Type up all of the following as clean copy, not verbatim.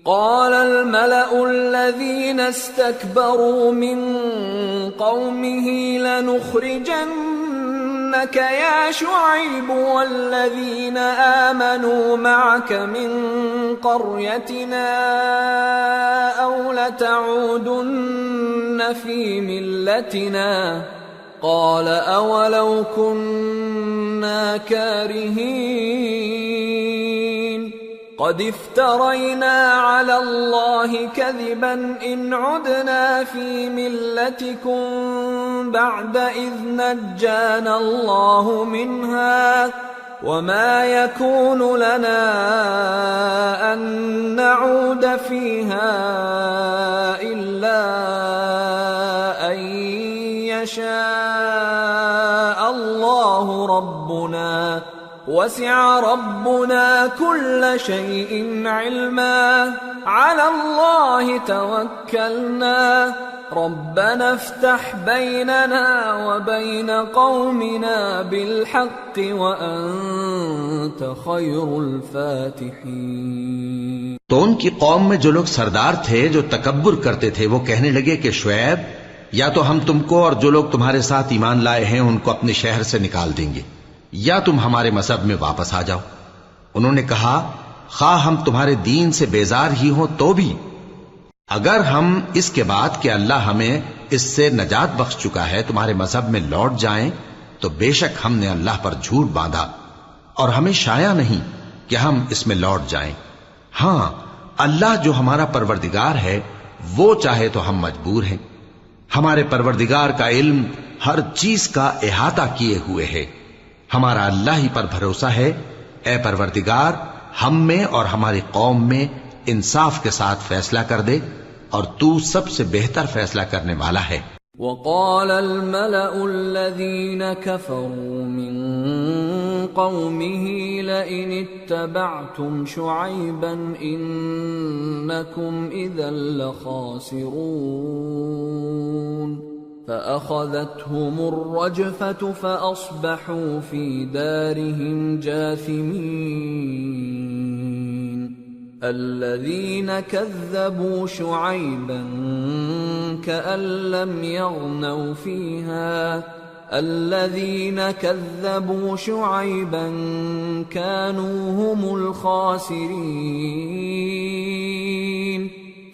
قال الملأ الذين استكبروا من قومه لنخرجنك يا شعيب والذين آمنوا معك من قريتنا أو لتعودن في ملتنا قال أولو كنا كارهين قد افترينا على الله كذبا إن عدنا في ملتكم بعد إذ نجانا الله منها وما يكون لنا أن نعود فيها إلا أن يشاء الله ربنا وسع ربنا كل شيء علما على الله توكلنا ربنا افتح بيننا وبين قومنا بالحق وأنت خير الفاتحين۔ تو ان کی قوم میں جو لوگ سردار تھے جو تکبر کرتے تھے وہ کہنے لگے کہ شعیب یا تو ہم تم کو اور جو لوگ تمہارے ساتھ ایمان لائے ہیں ان کو اپنے شہر سے نکال دیں گے یا تم ہمارے مذہب میں واپس آ جاؤ۔ انہوں نے کہا خواہ ہم تمہارے دین سے بیزار ہی ہوں تو بھی اگر ہم اس کے بعد کہ اللہ ہمیں اس سے نجات بخش چکا ہے تمہارے مذہب میں لوٹ جائیں تو بے شک ہم نے اللہ پر جھوٹ باندھا اور ہمیں شایع نہیں کہ ہم اس میں لوٹ جائیں۔ ہاں اللہ جو ہمارا پروردگار ہے وہ چاہے تو ہم مجبور ہیں۔ ہمارے پروردگار کا علم ہر چیز کا احاطہ کیے ہوئے ہے۔ ہمارا اللہ ہی پر بھروسہ ہے۔ اے پروردگار ہم میں اور ہماری قوم میں انصاف کے ساتھ فیصلہ کر دے اور تو سب سے بہتر فیصلہ کرنے والا ہے۔ وقال الملأ الذين كفروا من قومه لئن اتبعتم شعيبا إنكم إذا لخاسرون فأخذتهم الرجفة فأصبحوا في دارهم جاثمين الذين كذبوا شعيبا كأن لم يغنوا فيها الذين كذبوا شعيبا كانوا هم الخاسرين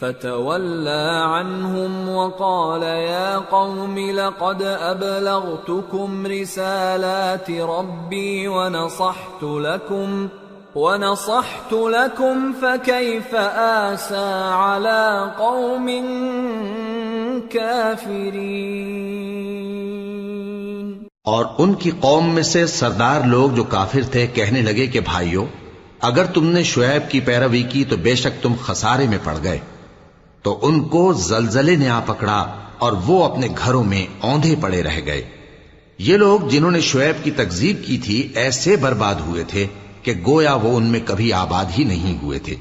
فتولى عنهم وقال يا قوم لقد أبلغتكم رسالات ربي ونصحت لكم فكيف آسى على قوم كافرين۔ اور ان کی قوم میں سے سردار لوگ جو کافر تھے کہنے لگے کہ بھائیو اگر تم نے شعیب کی پیروی کی تو بے شک تم خسارے میں پڑ گئے۔ تو ان کو زلزلے نے آ پکڑا اور وہ اپنے گھروں میں اوندھے پڑے رہ گئے۔ یہ لوگ جنہوں نے شعیب کی تکذیب کی تھی ایسے برباد ہوئے تھے کہ گویا وہ ان میں کبھی آباد ہی نہیں ہوئے تھے۔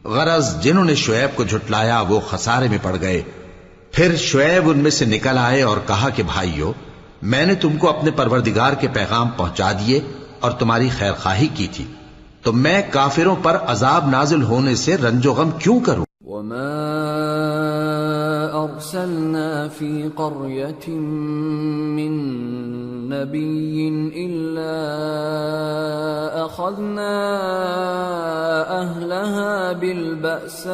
غرض جنہوں نے شعیب کو جھٹلایا وہ خسارے میں پڑ گئے۔ پھر شعیب ان میں سے نکل آئے اور کہا کہ بھائیو میں نے تم کو اپنے پروردگار کے پیغام پہنچا دیے اور تمہاری خیر خواہی کی تھی، تو میں کافروں پر عذاب نازل ہونے سے رنج و غم کیوں کروں؟ وما أرسلنا في قرية من نبي إلا أخذنا أهلها بالبأساء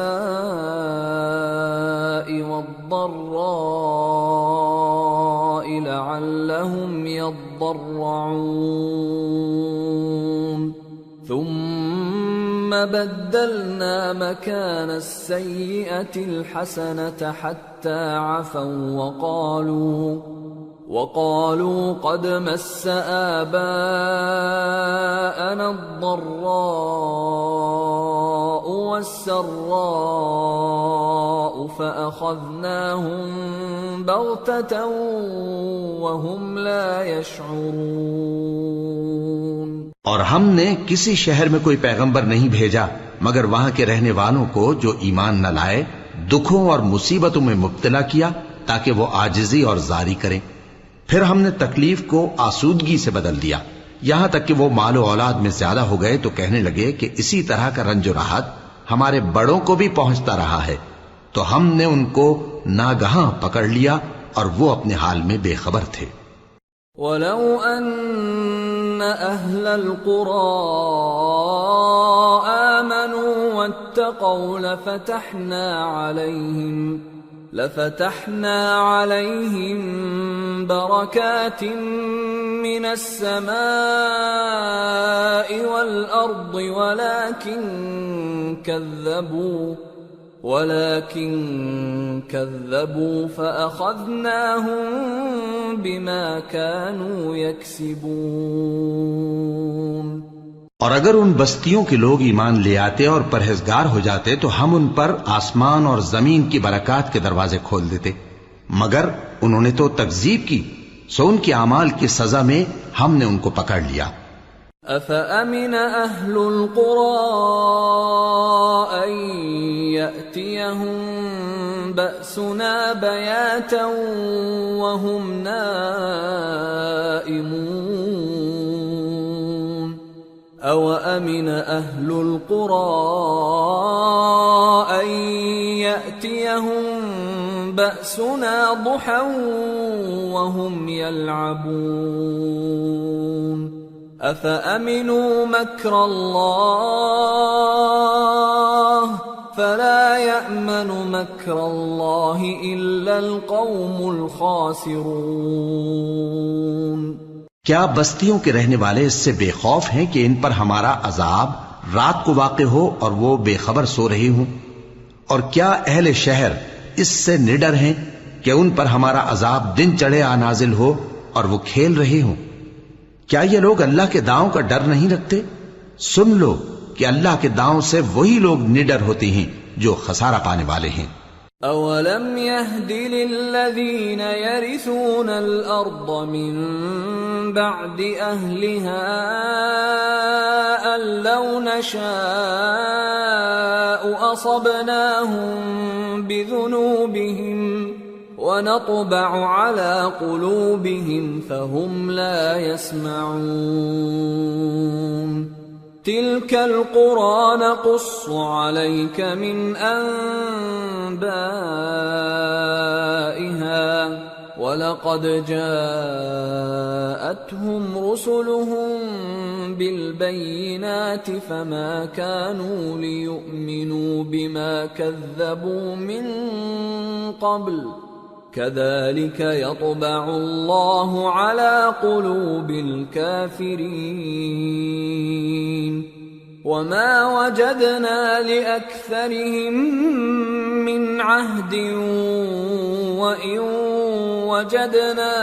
والضراء لعلهم يضرعون ثم بدلنا مكان السيئة الحسنة حتى عفوا وقالوا قد مس آباءنا الضراء والسراء فأخذناهم بغتة وهم لا يشعرون۔ اور ہم نے کسی شہر میں کوئی پیغمبر نہیں بھیجا مگر وہاں کے رہنے والوں کو جو ایمان نہ لائے دکھوں اور مصیبتوں میں مبتلا کیا تاکہ وہ عاجزی اور زاری کریں۔ پھر ہم نے تکلیف کو آسودگی سے بدل دیا یہاں تک کہ وہ مال و اولاد میں زیادہ ہو گئے تو کہنے لگے کہ اسی طرح کا رنج و راحت ہمارے بڑوں کو بھی پہنچتا رہا ہے، تو ہم نے ان کو ناگہاں پکڑ لیا اور وہ اپنے حال میں بے خبر تھے۔ وَلَوْ أَنَّ أَهْلَ الْقُرَىٰ آمَنُوا وَاتَّقَوْا لَفَتَحْنَا عَلَيْهِم بَرَكَاتٍ مِّنَ السَّمَاءِ وَالْأَرْضِ ولكن كذبوا فأخذناهم بما كانوا يكسبون۔ اور اگر ان بستیوں کے لوگ ایمان لے آتے اور پرہیزگار ہو جاتے تو ہم ان پر آسمان اور زمین کی برکات کے دروازے کھول دیتے، مگر انہوں نے تو تکذیب کی، سو ان کے اعمال کی سزا میں ہم نے ان کو پکڑ لیا۔ أَفَأَمِنَ أَهْلُ الْقُرَىٰ أَن يَأْتِيَهُم بَأْسُنَا بَيَاتًا وَهُمْ نَائِمُونَ أَوَأَمِنَ أَهْلُ الْقُرَىٰ أَن يَأْتِيَهُم بَأْسُنَا ضُحًى وَهُمْ يَلْعَبُونَ أَفَأَمِنُوا مَكْرَ اللَّهِ فَلَا يَأْمَنُ مَكْرَ اللَّهِ إِلَّا الْقَوْمُ الْخَاسِرُونَ۔ کیا بستیوں کے رہنے والے اس سے بے خوف ہیں کہ ان پر ہمارا عذاب رات کو واقع ہو اور وہ بے خبر سو رہے ہوں؟ اور کیا اہل شہر اس سے نڈر ہیں کہ ان پر ہمارا عذاب دن چڑھے آ نازل ہو اور وہ کھیل رہے ہوں؟ کیا یہ لوگ اللہ کے داؤں کا ڈر نہیں رکھتے؟ سن لو کہ اللہ کے داؤں سے وہی لوگ نڈر ہوتے ہیں جو خسارہ پانے والے ہیں۔ أَوَلَمْ يَهْدِ لِلَّذِينَ يَرِثُونَ الْأَرْضَ مِن بَعْدِ أَهْلِهَا أَن لَّوْ نَشَاءُ أَصَبْنَاهُم بِذُنُوبِهِمْ وَنَطْبَعُ عَلَى قُلُوبِهِمْ فَهُمْ لَا يَسْمَعُونَ تِلْكَ الْقُرَىٰ نَقُصُّ عَلَيْكَ مِنْ أَنبَائِهَا وَلَقَدْ جَاءَتْهُمْ رُسُلُهُم بِالْبَيِّنَاتِ فَمَا كَانُوا لِيُؤْمِنُوا بِمَا كَذَّبُوا مِن قَبْلُ كَذَلِكَ يَطْبَعُ اللَّهُ عَلَى قُلُوبِ الْكَافِرِينَ وَمَا وَجَدْنَا لِأَكْثَرِهِم مِّنْ عَهْدٍ وَإِن وَجَدْنَا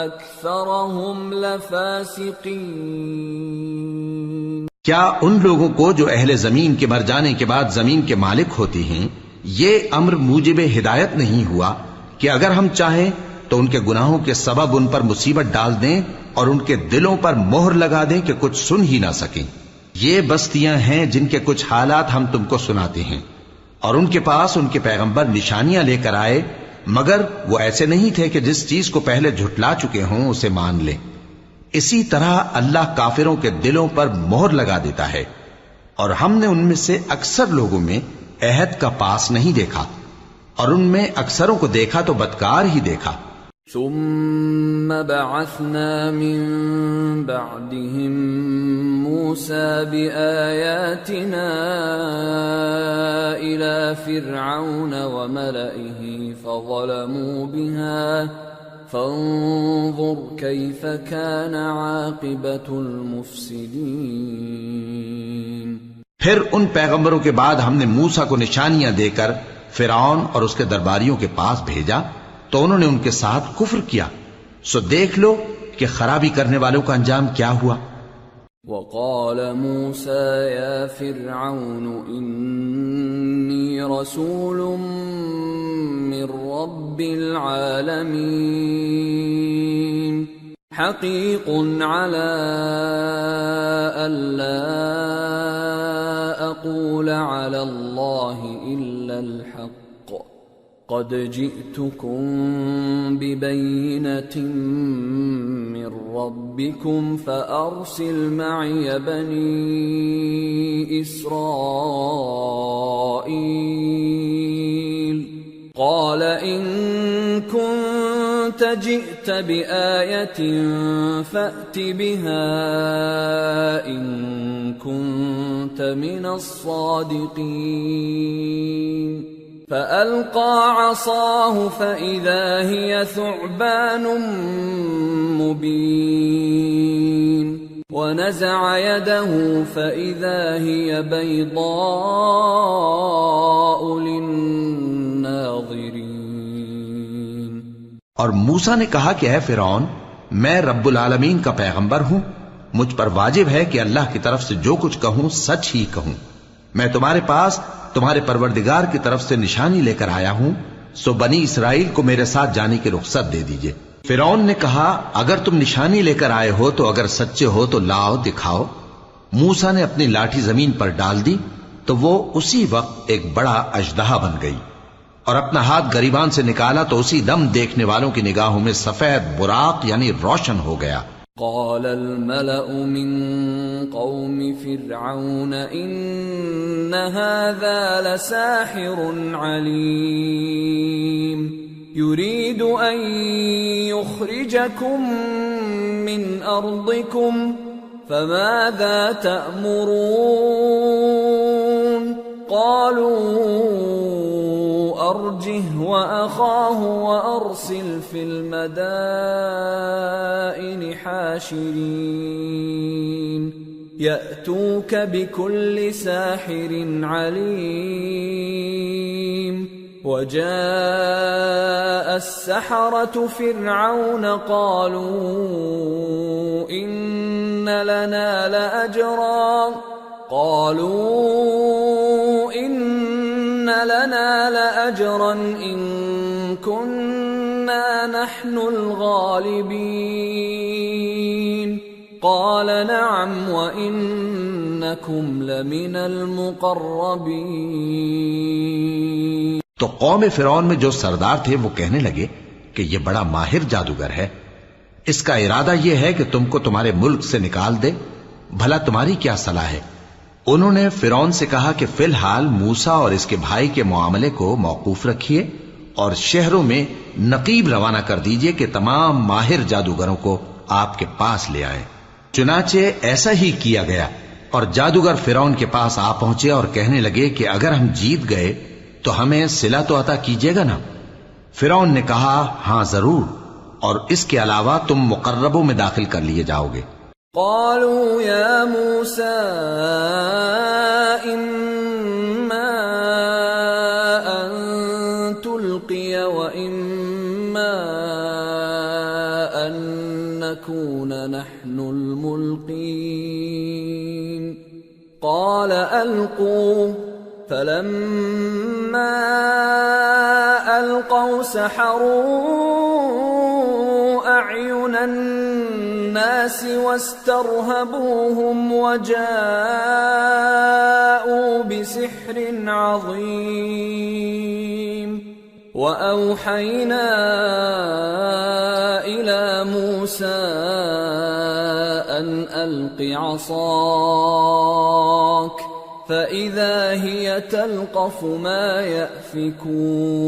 أَكْثَرَهُمْ لَفَاسِقِينَ۔ کیا ان لوگوں کو جو اہل زمین کے مر جانے کے بعد زمین کے مالک ہوتے ہیں یہ امر موجب ہدایت نہیں ہوا کہ اگر ہم چاہیں تو ان کے گناہوں کے سبب ان پر مصیبت ڈال دیں اور ان کے دلوں پر مہر لگا دیں کہ کچھ سن ہی نہ سکیں؟ یہ بستیاں ہیں جن کے کچھ حالات ہم تم کو سناتے ہیں، اور ان کے پاس ان کے پیغمبر نشانیاں لے کر آئے، مگر وہ ایسے نہیں تھے کہ جس چیز کو پہلے جھٹلا چکے ہوں اسے مان لیں۔ اسی طرح اللہ کافروں کے دلوں پر مہر لگا دیتا ہے، اور ہم نے ان میں سے اکثر لوگوں میں عہد کا پاس نہیں دیکھا، اور ان میں اکثروں کو دیکھا تو بدکار ہی دیکھا۔ ثم بعثنا من بعدهم موسى بآياتنا إلى فرعون وملئه فظلموا بها فانظر كيف كان عاقبة المفسدين۔ پھر ان پیغمبروں کے بعد ہم نے موسیٰ کو نشانیاں دے کر فرعون اور اس کے درباریوں کے پاس بھیجا تو انہوں نے ان کے ساتھ کفر کیا، سو دیکھ لو کہ خرابی کرنے والوں کا انجام کیا ہوا۔ وقال موسى يا فرعون إني رسول من رب العالمين حقيق على ألا أقول على الله إلا الحق قد جئتكم ببينة من ربكم فأرسل معي بني إسرائيل قال إن كنت جئت بآية فأت بها إن كنت من الصادقين فألقى عصاه فإذا هي ثعبان مبين ونزع يده فإذا هي بيضاء للناظرين۔ اور موسیٰ نے کہا کہ اے فرعون، میں رب العالمین کا پیغمبر ہوں، مجھ پر واجب ہے کہ اللہ کی طرف سے جو کچھ کہوں سچ ہی کہوں۔ میں تمہارے پاس تمہارے پروردگار کی طرف سے نشانی لے کر آیا ہوں، سو بنی اسرائیل کو میرے ساتھ جانے کی رخصت دے دیجئے۔ فرعون نے کہا اگر تم نشانی لے کر آئے ہو تو اگر سچے ہو تو لاؤ دکھاؤ۔ موسیٰ نے اپنی لاٹھی زمین پر ڈال دی تو وہ اسی وقت ایک بڑا اژدہا بن گئی، اور اپنا ہاتھ گریبان سے نکالا تو اسی دم دیکھنے والوں کی نگاہوں میں سفید براق یعنی روشن ہو گیا۔ قال الملأ من قوم فرعون إن هذا لساحر عليم يريد أن يخرجكم من أرضكم فماذا تأمرون قالوا أرجه وأخاه وأرسل في المدائن حاشرين يأتوك بكل ساحر عليم وجاء السحرة فرعون قالوا إن لنا لأجرا إن كنا نحن الغالبين قال نعم وإنكم لمن المقربين۔ تو قوم فرعون میں جو سردار تھے وہ کہنے لگے کہ یہ بڑا ماہر جادوگر ہے، اس کا ارادہ یہ ہے کہ تم کو تمہارے ملک سے نکال دے، بھلا تمہاری کیا صلاح ہے؟ انہوں نے فرعون سے کہا کہ فی الحال موسیٰ اور اس کے بھائی کے معاملے کو موقوف رکھیے اور شہروں میں نقیب روانہ کر دیجئے کہ تمام ماہر جادوگروں کو آپ کے پاس لے آئیں۔ چنانچہ ایسا ہی کیا گیا، اور جادوگر فرعون کے پاس آ پہنچے اور کہنے لگے کہ اگر ہم جیت گئے تو ہمیں صلہ تو عطا کیجیے گا نا؟ فرعون نے کہا ہاں ضرور، اور اس کے علاوہ تم مقربوں میں داخل کر لیے جاؤ گے۔ قالوا يا موسى إما أن تلقي وإما أن نكون نحن الملقين قال ألقوا فلما ألقوا سحروا أعين الناس واسترهبوهم وجاءوا بسحر عظيم وأوحينا إلى موسى أن ألق عصاك فإذا هي تلقف ما يأفكون۔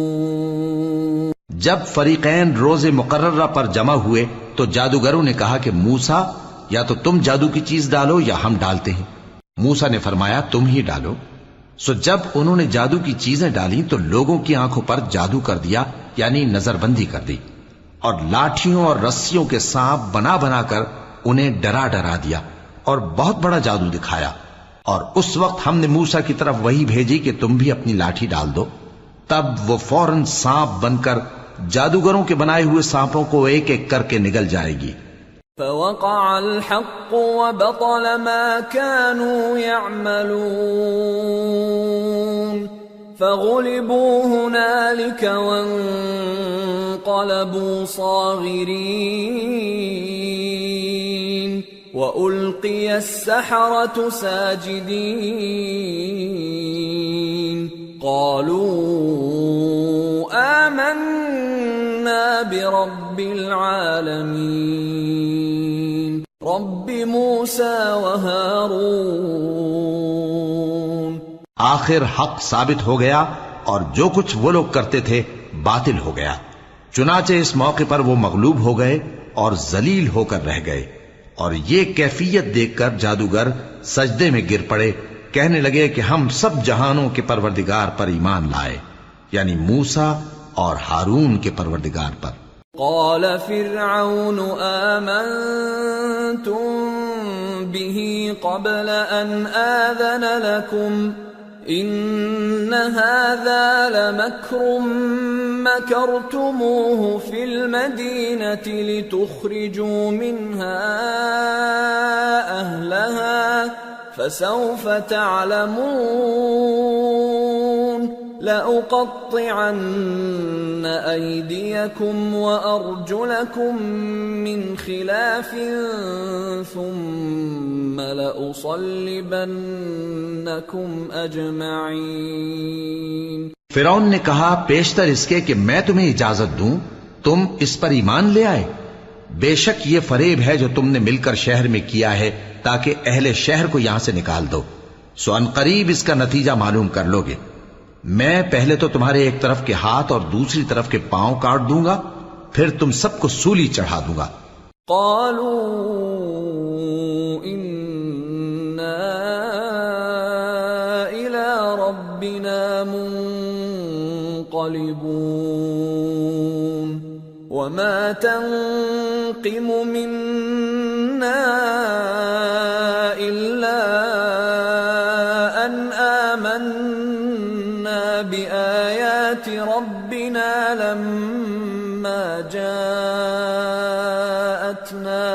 جب فریقین روز مقررہ پر جمع ہوئے تو جادوگروں نے کہا کہ موسیٰ یا تو تم جادو کی چیز ڈالو یا ہم ڈالتے ہیں۔ موسیٰ نے فرمایا تم ہی ڈالو۔ سو جب انہوں نے جادو کی چیزیں ڈالی تو لوگوں کی آنکھوں پر جادو کر دیا یعنی نظر بندی کر دی، اور لاٹھیوں اور رسیوں کے سانپ بنا بنا کر انہیں ڈرا ڈرا دیا اور بہت بڑا جادو دکھایا۔ اور اس وقت ہم نے موسیٰ کی طرف وہی بھیجی کہ تم بھی اپنی لاٹھی ڈال دو، تب وہ فوراً سانپ بن کر جادوگروں کے بنائے ہوئے سانپوں کو ایک ایک کر کے نگل جائے گی۔ فوقع الحق وبطل ما كانوا يعملون فغلبوا هنالك وانقلبوا صاغرين وألقي السحرة ساجدين قالوا برب العالمین رب موسیٰ وہارون. آخر حق ثابت ہو گیا اور جو کچھ وہ لوگ کرتے تھے باطل ہو گیا. چنانچہ اس موقع پر وہ مغلوب ہو گئے اور ذلیل ہو کر رہ گئے، اور یہ کیفیت دیکھ کر جادوگر سجدے میں گر پڑے، کہنے لگے کہ ہم سب جہانوں کے پروردگار پر ایمان لائے، یعنی موسیٰ اور ہارون کے پروردگار پر. قال فرعون آمنتم به قبل ان آذن لكم ان هذا لمكر مكرتموه في المدينة لتخرجوا منها أهلها فسوف تعلمون. لأقطعن أيديكم وأرجلكم من خلاف ثم لأصلبنكم أجمعين. فرعون نے کہا پیشتر اس کے کہ میں تمہیں اجازت دوں تم اس پر ایمان لے آئے. بے شک یہ فریب ہے جو تم نے مل کر شہر میں کیا ہے تاکہ اہل شہر کو یہاں سے نکال دو، سو ان قریب اس کا نتیجہ معلوم کر لو گے. میں پہلے تو تمہارے ایک طرف کے ہاتھ اور دوسری طرف کے پاؤں کاٹ دوں گا، پھر تم سب کو سولی چڑھا دوں گا. قالوا انا الى ربنا منقلبون وما تنقم منا الا ان آمنا بآيات ربنا لما جاءتنا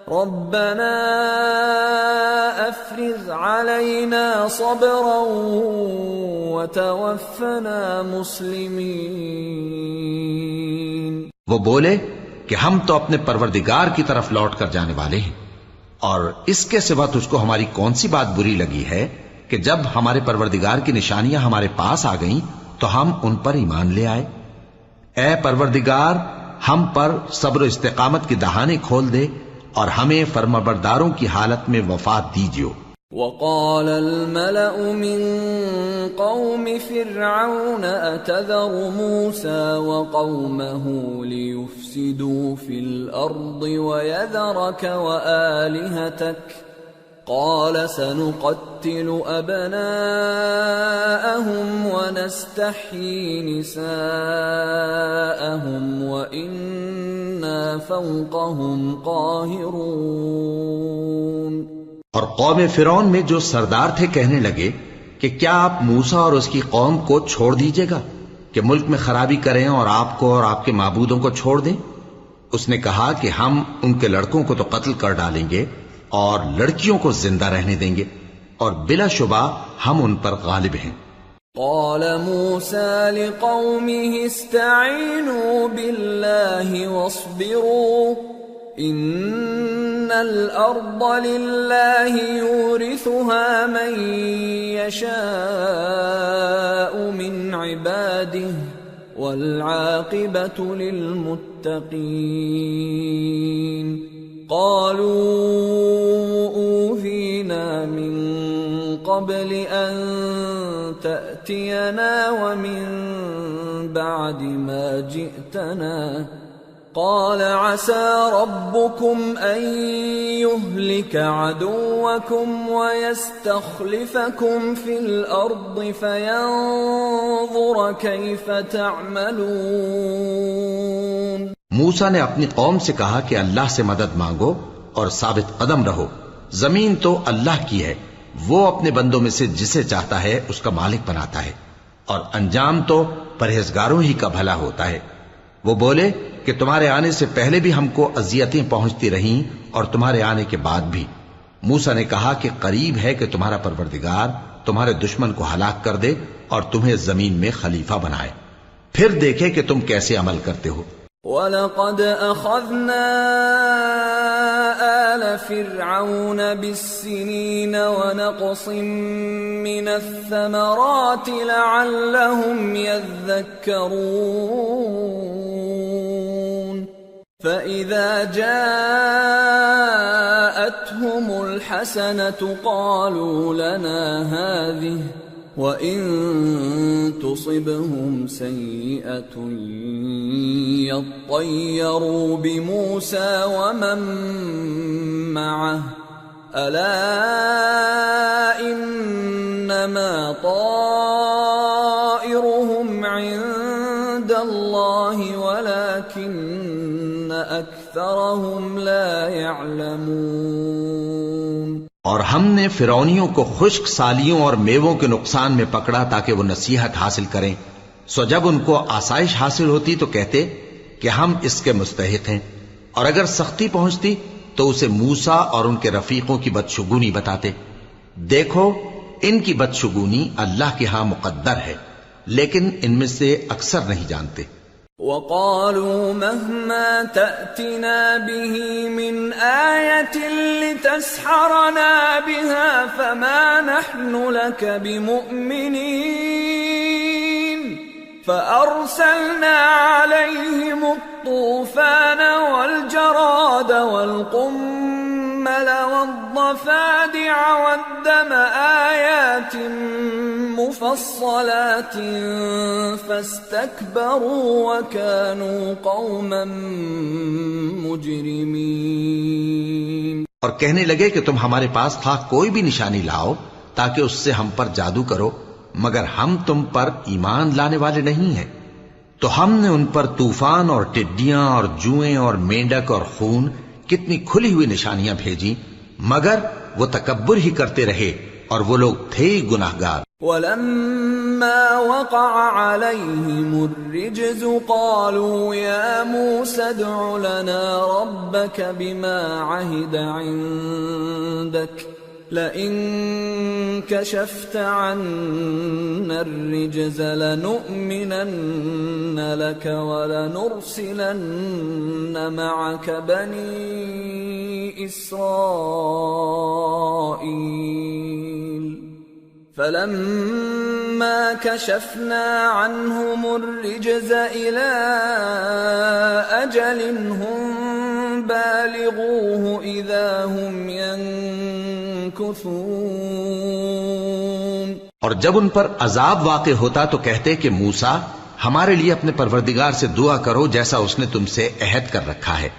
ربنا افرغ علينا صبرا وتوفنا مسلمين. وہ بولے کہ ہم تو اپنے پروردگار کی طرف لوٹ کر جانے والے ہیں، اور اس کے سوا تجھ کو ہماری کون سی بات بری لگی ہے کہ جب ہمارے پروردگار کی نشانیاں ہمارے پاس آ گئیں تو ہم ان پر ایمان لے آئے. اے پروردگار ہم پر صبر و استقامت کی دہانے کھول دے اور ہمیں فرمانبرداروں کی حالت میں وفات دیجیو. وقال الملأ من قوم فرعون أتذر موسى وقومه ليفسدوا في الأرض ويذرك وآلهتك قال سنقتل أبناءهم ونستحيي نساءهم وإنا فوقهم قاهرون. اور قوم فرعون میں جو سردار تھے کہنے لگے کہ کیا آپ موسیٰ اور اس کی قوم کو چھوڑ دیجیے گا کہ ملک میں خرابی کریں اور آپ کو اور آپ کے معبودوں کو چھوڑ دیں؟ اس نے کہا کہ ہم ان کے لڑکوں کو تو قتل کر ڈالیں گے اور لڑکیوں کو زندہ رہنے دیں گے، اور بلا شبہ ہم ان پر غالب ہیں. قال موسى لقومه استعينوا بالله واصبروا ان الارض لله يورثها من يشاء من عباده والعاقبة للمتقين. قالوا أوذينا من قبل أن تأتينا ومن بعد ما جئتنا قال عسى ربكم أن يهلك عدوكم ويستخلفكم في الأرض فينظر كيف تعملون. موسیٰ نے اپنی قوم سے کہا کہ اللہ سے مدد مانگو اور ثابت قدم رہو. زمین تو اللہ کی ہے، وہ اپنے بندوں میں سے جسے چاہتا ہے اس کا مالک بناتا ہے، اور انجام تو پرہیزگاروں ہی کا بھلا ہوتا ہے. وہ بولے کہ تمہارے آنے سے پہلے بھی ہم کو اذیتیں پہنچتی رہیں اور تمہارے آنے کے بعد بھی. موسیٰ نے کہا کہ قریب ہے کہ تمہارا پروردگار تمہارے دشمن کو ہلاک کر دے اور تمہیں زمین میں خلیفہ بنائے، پھر دیکھے کہ تم کیسے عمل کرتے ہو. وَلَقَدْ أَخَذْنَا آلَ فِرْعَوْنَ بِالسِّنِينَ وَنَقْصٍ مِّنَ الثَّمَرَاتِ لَعَلَّهُمْ يَذَّكَّرُونَ. فَإِذَا جَاءَتْهُمُ الْحَسَنَةُ قَالُوا لَنَا هَذِهِ وَإِن تُصِبْهُمْ سَيِّئَةٌ يَطَّيَّرُوا بِمُوسَى وَمَن مَّعَهُ أَلَا إِنَّمَا طَائِرُهُمْ عِندَ اللَّهِ وَلَكِنَّ أَكْثَرَهُمْ لَا يَعْلَمُونَ۔ اور ہم نے فرعونیوں کو خشک سالیوں اور میووں کے نقصان میں پکڑا تاکہ وہ نصیحت حاصل کریں، سو جب ان کو آسائش حاصل ہوتی تو کہتے کہ ہم اس کے مستحق ہیں، اور اگر سختی پہنچتی تو اسے موسیٰ اور ان کے رفیقوں کی بدشگونی بتاتے۔ دیکھو ان کی بدشگونی اللہ کے ہاں مقدر ہے، لیکن ان میں سے اکثر نہیں جانتے۔ وَقَالُوا مَهْمَا تَأْتِنَا بِهِ مِنْ آيَةٍ لِتَسْحَرَنَا بِهَا فَمَا نَحْنُ لَكَ بِمُؤْمِنِينَ فَأَرْسَلْنَا عَلَيْهِمُ الطُّوفَانَ وَالْجَرَادَ وَالْقُمَّلَ وَالضَّفَادِعَ وَالدَّمَ آيَاتٍ مُفَصَّلَاتٍ فَاسْتَكْبَرُوا وَكَانُوا قَوْمًا مُجْرِمِينَ۔ اور کہنے لگے کہ تم ہمارے پاس خواہ کوئی بھی نشانی لاؤ تاکہ اس سے ہم پر جادو کرو، مگر ہم تم پر ایمان لانے والے نہیں ہیں۔ تو ہم نے ان پر طوفان اور ٹڈیاں اور جوئیں اور مینڈک اور خون کتنی کھلی ہوئی نشانیاں بھیجی، مگر وہ تکبر ہی کرتے رہے اور وہ لوگ تھے گناہگار۔ وَلَمَّا وَقَعَ عَلَيْهِمُ الرِّجْزُ قَالُوا يَا مُوسَى ادْعُ لَنَا رَبَّكَ بِمَا عَهِدَ عِندَكَ لَئِن كَشَفْتَ عَنَّا الرِّجْزَ لَنُؤْمِنَنَّ لَكَ وَلَنُرْسِلَنَّ مَعَكَ بَنِي إِسْرَائِيلَ فَلَمَّا كَشَفْنَا عَنْهُمُ الرِّجْزَ إِلَى أَجَلٍ هُمْ بَالِغُوهُ إِذَا هُمْ يَنكُثُونَ۔ اور جب ان پر عذاب واقع ہوتا تو کہتے کہ موسیٰ ہمارے لیے اپنے پروردگار سے دعا کرو جیسا اس نے تم سے عہد کر رکھا ہے،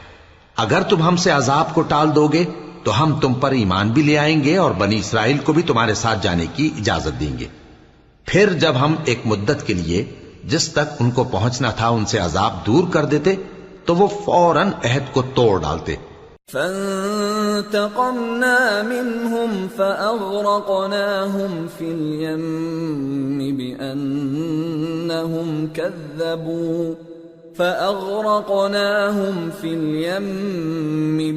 اگر تم ہم سے عذاب کو ٹال دو گے تو ہم تم پر ایمان بھی لے آئیں گے اور بنی اسرائیل کو بھی تمہارے ساتھ جانے کی اجازت دیں گے۔ پھر جب ہم ایک مدت کے لیے جس تک ان کو پہنچنا تھا ان سے عذاب دور کر دیتے تو وہ فوراً عہد کو توڑ ڈالتے۔ فَانْتَقَمْنَا مِنْهُمْ فَأَغْرَقْنَاهُمْ فِي الْيَمِّ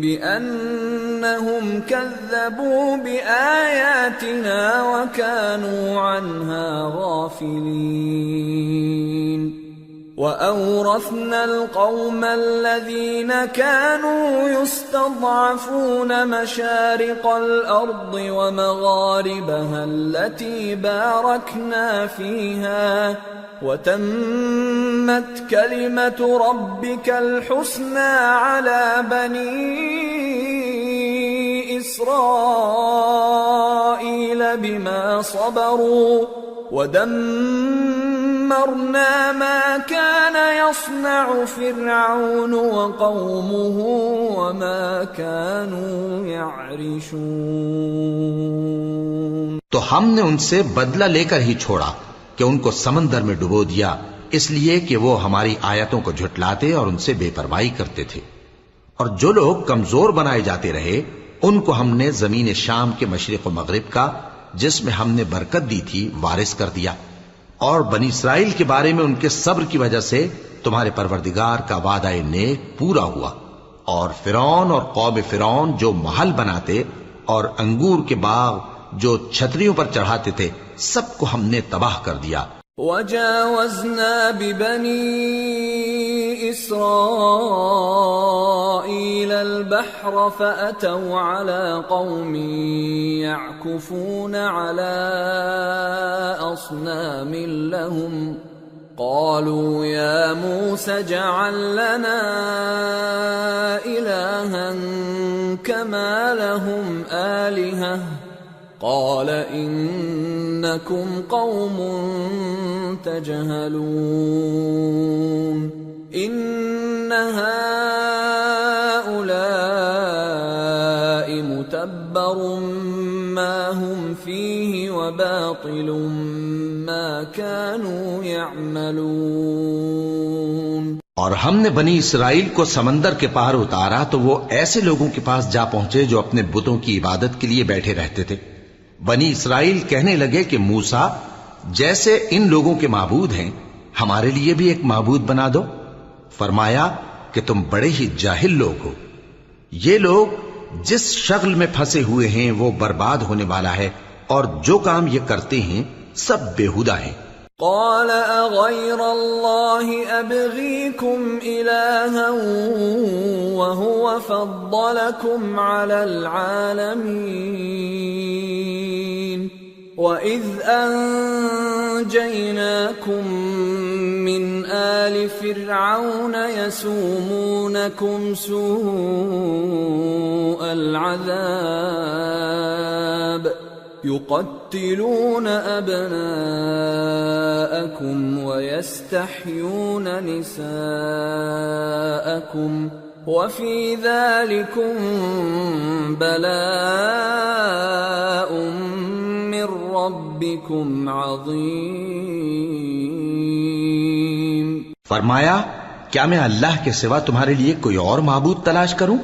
بِأَنَّهُمْ كَذَّبُوا بِآيَاتِنَا وَكَانُوا عَنْهَا غَافِلِينَ۔ وَأَوْرَثْنَا الْقَوْمَ الَّذِينَ كَانُوا يُسْتَضْعَفُونَ مَشَارِقَ الْأَرْضِ وَمَغَارِبَهَا الَّتِي بَارَكْنَا فِيهَا وَتَمَّتْ كَلِمَةُ رَبِّكَ الْحُسْنَى عَلَى بَنِي إِسْرَائِيلَ بِمَا صَبَرُوا وَدَمَّرْنَا مَا كَانَ يَصْنَعُ فِرْعَوْنُ وَقَوْمُهُ وَمَا كَانُوا يَعْرِشُونَ۔ تو ہم نے ان سے بدلہ لے کر ہی چھوڑا کہ ان کو سمندر میں ڈبو دیا، اس لیے کہ وہ ہماری آیتوں کو جھٹلاتے اور ان سے بے پرواہی کرتے تھے۔ اور جو لوگ کمزور بنائے جاتے رہے ان کو ہم نے زمین شام کے مشرق و مغرب کا جس میں ہم نے برکت دی تھی وارث کر دیا، اور بنی اسرائیل کے بارے میں ان کے صبر کی وجہ سے تمہارے پروردگار کا وعدہ نیک پورا ہوا۔ اور فرعون اور قوم فرعون جو محل بناتے اور انگور کے باغ جو چھتریوں پر چڑھاتے تھے سب کو ہم نے تباہ کر دیا۔ وَجَاوَزْنَا بِبَنِي إِسْرَائِيلَ الْبَحْرَ فَأَتَوْا عَلَى قَوْمٍ يَعْكُفُونَ عَلَى أَصْنَامٍ لَهُمْ قالوا يا موسى اجعل لنا إلها كما لهم آلهة قال إنكم قوم تجهلون إن هؤلاء متبر ما هم فيه وباطل ما كانوا يعملون۔ اور ہم نے بنی اسرائیل کو سمندر کے پار اتارا تو وہ ایسے لوگوں کے پاس جا پہنچے جو اپنے بتوں کی عبادت کے لیے بیٹھے رہتے تھے۔ بنی اسرائیل کہنے لگے کہ موسیٰ جیسے ان لوگوں کے معبود ہیں ہمارے لیے بھی ایک معبود بنا دو۔ فرمایا کہ تم بڑے ہی جاہل لوگ ہو، یہ لوگ جس شغل میں پھنسے ہوئے ہیں وہ برباد ہونے والا ہے، اور جو کام یہ کرتے ہیں سب بیہودہ ہیں۔ قال اغير الله ابغيكم الها وهو فضلكم على العالمين واذ انجيناكم من آل فرعون يسومونكم سوء العذاب يقتلون أبناءكم ويستحيون نساءكم وفي ذلكم بلاء من ربكم عظيم۔ فرمایا کیا میں اللہ کے سوا تمہارے لیے کوئی اور معبود تلاش کروں،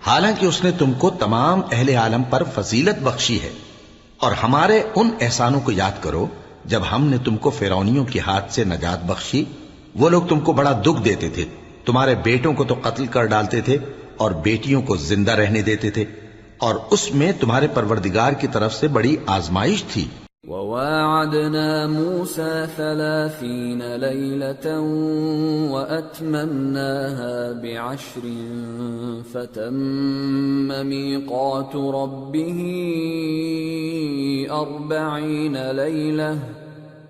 حالانکہ اس نے تم کو تمام اہل عالم پر فضیلت بخشی ہے۔ اور ہمارے ان احسانوں کو یاد کرو جب ہم نے تم کو فرعونیوں کے ہاتھ سے نجات بخشی۔ وہ لوگ تم کو بڑا دکھ دیتے تھے، تمہارے بیٹوں کو تو قتل کر ڈالتے تھے اور بیٹیوں کو زندہ رہنے دیتے تھے، اور اس میں تمہارے پروردگار کی طرف سے بڑی آزمائش تھی۔ وَوَاعَدْنَا مُوسَى 30 لَيْلَةً وَأَتْمَمْنَاهَا ب10 فَتَمَّ مِيقَاتُ رَبِّهِ 40 لَيْلَةً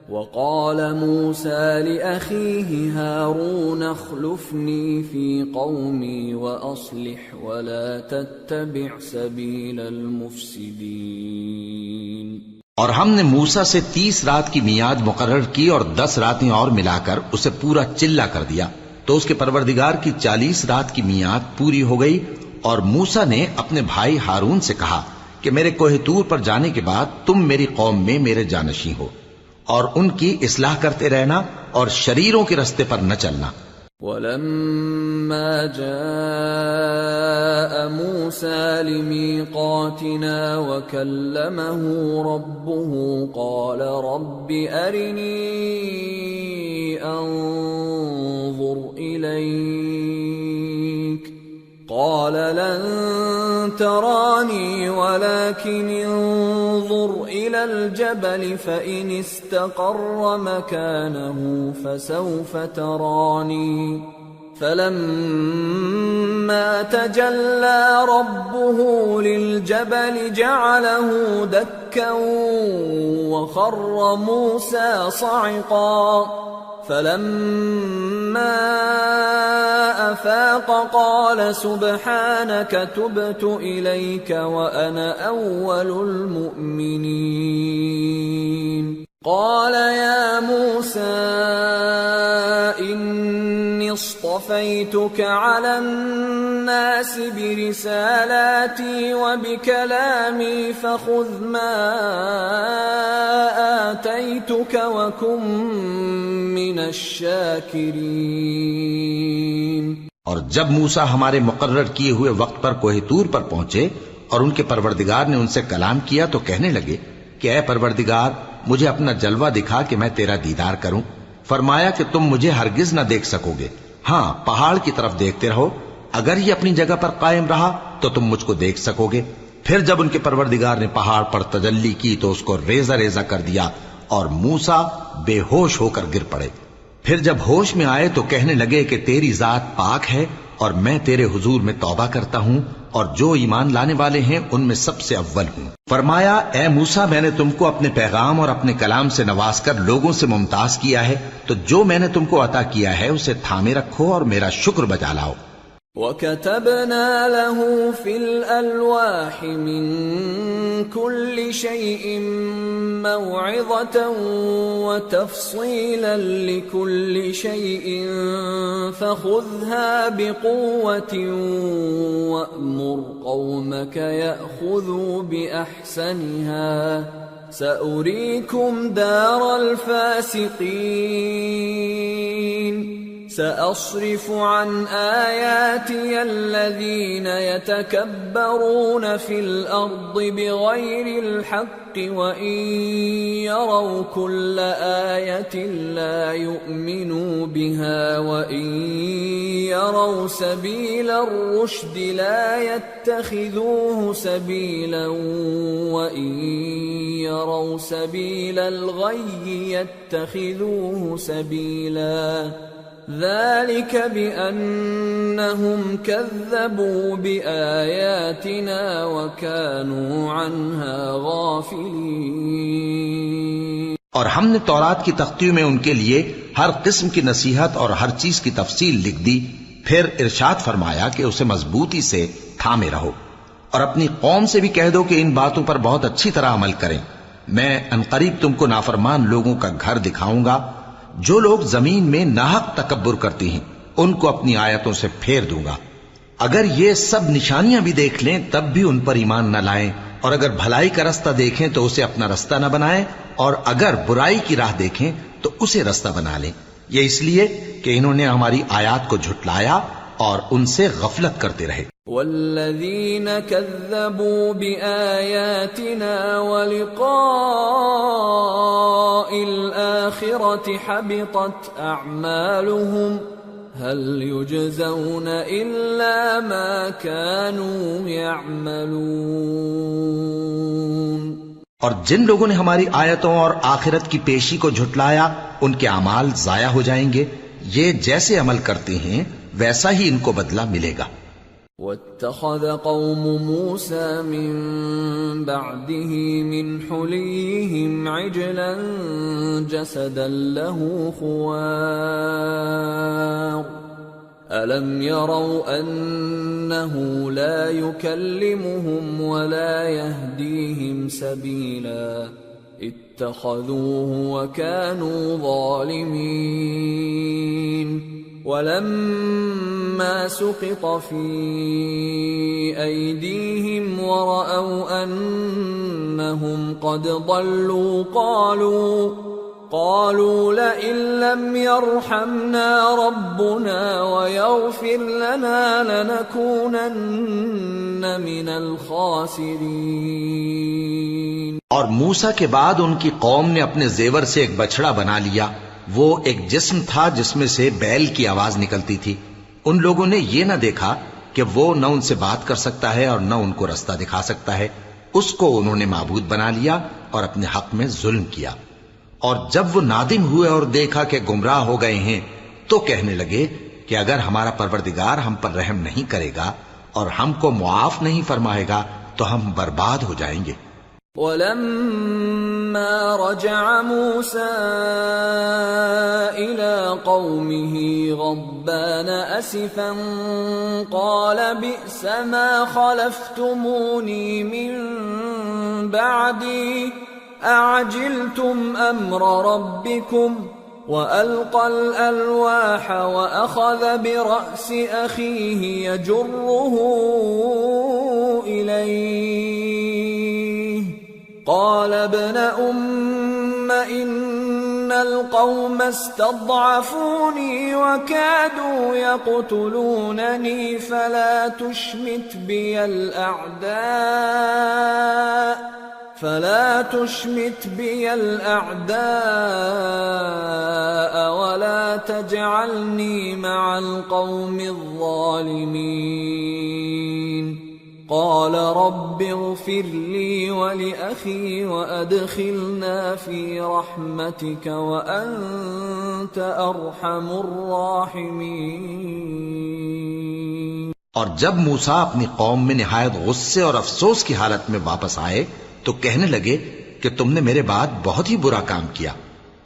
وَقَالَ مُوسَى لِأَخِيهِ هَارُونَ اخْلُفْنِي فِي قَوْمِي وَأَصْلِحْ وَلَا تَتَّبِعْ سَبِيلَ الْمُفْسِدِينَ۔ اور ہم نے موسیٰ سے 30 رات کی میعاد مقرر کی اور 10 راتیں اور ملا کر اسے پورا چلہ کر دیا، تو اس کے پروردگار کی 40 رات کی میعاد پوری ہو گئی۔ اور موسیٰ نے اپنے بھائی ہارون سے کہا کہ میرے کوہ طور پر جانے کے بعد تم میری قوم میں میرے جانشین ہو، اور ان کی اصلاح کرتے رہنا اور شریروں کے رستے پر نہ چلنا۔ وَلَمَّا جَاءَ مُوسَى لِمِيقَاتِنَا وَكَلَّمَهُ رَبُّهُ قَالَ رَبِّ أَرِنِي أَنظُرْ إِلَيْكَ قَالَ لَن تَرَانِي وَلَكِنِ انظُرْ إِلَى الْجَبَلِ فَإِنِ اسْتَقَرَّ مَكَانَهُ فَسَوْفَ تَرَانِي فَلَمَّا تَجَلَّى رَبُّهُ لِلْجَبَلِ جَعَلَهُ دَكًّا وَخَرَّ مُوسَى صَعِقًا فَلَمَّا أَفَاقَ قَالَ سُبْحَانَكَ تُبْتُ إِلَيْكَ وَأَنَا أَوَّلُ الْمُؤْمِنِينَ۔ قَالَ يَا مُوسَى إِنِّي اصْطَفَيْتُكَ عَلَى النَّاسِ بِرِسَالَاتِي وَبِكَلَامِي فَخُذْ مَا آتَيْتُكَ وَكُن مِّنَ الشَّاكِرِينَ۔ اور جب موسیٰ ہمارے مقرر کیے ہوئے وقت پر کوہ طور پر پہنچے اور ان کے پروردگار نے ان سے کلام کیا تو کہنے لگے کہ اے پروردگار مجھے اپنا جلوہ دکھا کہ میں تیرا دیدار کروں۔ فرمایا کہ تم مجھے ہرگز نہ دیکھ سکو گے، ہاں پہاڑ کی طرف دیکھتے رہو، اگر یہ اپنی جگہ پر قائم رہا تو تم مجھ کو دیکھ سکو گے۔ پھر جب ان کے پروردگار نے پہاڑ پر تجلی کی تو اس کو ریزہ ریزہ کر دیا اور موسیٰ بے ہوش ہو کر گر پڑے۔ پھر جب ہوش میں آئے تو کہنے لگے کہ تیری ذات پاک ہے اور میں تیرے حضور میں توبہ کرتا ہوں اور جو ایمان لانے والے ہیں ان میں سب سے اول ہوں۔ فرمایا اے موسیٰ، میں نے تم کو اپنے پیغام اور اپنے کلام سے نواز کر لوگوں سے ممتاز کیا ہے، تو جو میں نے تم کو عطا کیا ہے اسے تھامے رکھو اور میرا شکر بجا لاؤ۔ وَكَتَبْنَا لَهُ فِي الْأَلْوَاحِ مِنْ كُلِّ شَيْءٍ مَوْعِظَةً وَتَفْصِيلًا لِكُلِّ شَيْءٍ فَخُذْهَا بِقُوَّةٍ وَأْمُرْ قَوْمَكَ يَأْخُذُوا بِأَحْسَنِهَا سَأُرِيكُمْ دَارَ الْفَاسِقِينَ۔ سأصرف عن آياتي الذين يتكبرون في الأرض بغير الحق وإن يروا كل آية لا يؤمنوا بها وإن يروا سبيل الرشد لا يتخذوه سبيلا وإن يروا سبيل الغي يتخذوه سبيلا ذلك بأنهم كذبوا بآياتنا وكانوا عنها غافلين۔ اور ہم نے تورات کی تختیوں میں ان کے لیے ہر قسم کی نصیحت اور ہر چیز کی تفصیل لکھ دی، پھر ارشاد فرمایا کہ اسے مضبوطی سے تھامے رہو اور اپنی قوم سے بھی کہہ دو کہ ان باتوں پر بہت اچھی طرح عمل کریں۔ میں عنقریب تم کو نافرمان لوگوں کا گھر دکھاؤں گا۔ جو لوگ زمین میں ناحق تکبر کرتی ہیں ان کو اپنی آیتوں سے پھیر دوں گا۔ اگر یہ سب نشانیاں بھی دیکھ لیں تب بھی ان پر ایمان نہ لائیں، اور اگر بھلائی کا رستہ دیکھیں تو اسے اپنا رستہ نہ بنائیں، اور اگر برائی کی راہ دیکھیں تو اسے رستہ بنا لیں۔ یہ اس لیے کہ انہوں نے ہماری آیات کو جھٹلایا اور ان سے غفلت کرتے رہے۔ والذین کذبوا بآیاتنا ولقاء الآخرة حبطت اعمالهم هل يجزون الا ما كانوا يعملون۔ اور جن لوگوں نے ہماری آیتوں اور آخرت کی پیشی کو جھٹلایا ان کے اعمال ضائع ہو جائیں گے، یہ جیسے عمل کرتے ہیں ویسا ہی ان کو بدلہ ملے گا۔ وَاتَّخَذَ قَوْمُ مُوسَى مِن بَعْدِهِ مِنْ حُلِيِّهِمْ عِجْلًا جَسَدًا لَهُ خُوَارٌ أَلَمْ يَرَوْا أَنَّهُ لَا يُكَلِّمُهُمْ وَلَا يَهْدِيهِمْ سَبِيلًا اتَّخَذُوهُ وَكَانُوا ظَالِمِينَ۔ وَلَمَّا سُقِطَ فِي أَيْدِيهِمْ وَرَأَوْا أَنَّهُمْ قَدْ ضَلُّوا قَالُوا لَئِن لَّمْ يَرْحَمْنَا رَبُّنَا وَيَغْفِرْ لَنَا لَنَكُونَنَّ مِنَ الْخَاسِرِينَ۔ اور موسیٰ کے بعد ان کی قوم نے اپنے زیور سے ایک بچڑا بنا لیا، وہ ایک جسم تھا جس میں سے بیل کی آواز نکلتی تھی۔ ان لوگوں نے یہ نہ دیکھا کہ وہ نہ ان سے بات کر سکتا ہے اور نہ ان کو رستہ دکھا سکتا ہے، اس کو انہوں نے معبود بنا لیا اور اپنے حق میں ظلم کیا۔ اور جب وہ نادم ہوئے اور دیکھا کہ گمراہ ہو گئے ہیں تو کہنے لگے کہ اگر ہمارا پروردگار ہم پر رحم نہیں کرے گا اور ہم کو معاف نہیں فرمائے گا تو ہم برباد ہو جائیں گے۔ وَلَمَّا رَجَعَ مُوسَىٰ إِلَىٰ قَوْمِهِ غَضْبَانَ أَسِفًا قَالَ بِئْسَ مَا خَلَفْتُمُونِي مِن بَعْدِي أَعَجِلْتُمْ أَمْرَ رَبِّكُمْ وَأَلْقَى الْأَلْوَاحَ وَأَخَذَ بِرَأْسِ أَخِيهِ يَجُرُّهُ إِلَيْهِ قال ابن أم إن القوم استضعفوني وكادوا يقتلونني فلا تشمت بي الأعداء ولا تجعلني مع القوم الظالمين۔ قال رب اغفر لي ولأخي وأدخلنا في رحمتك وأنت أرحم الراحمين۔ اور جب موسیٰ اپنی قوم میں نہایت غصے اور افسوس کی حالت میں واپس آئے تو کہنے لگے کہ تم نے میرے بعد بہت ہی برا کام کیا،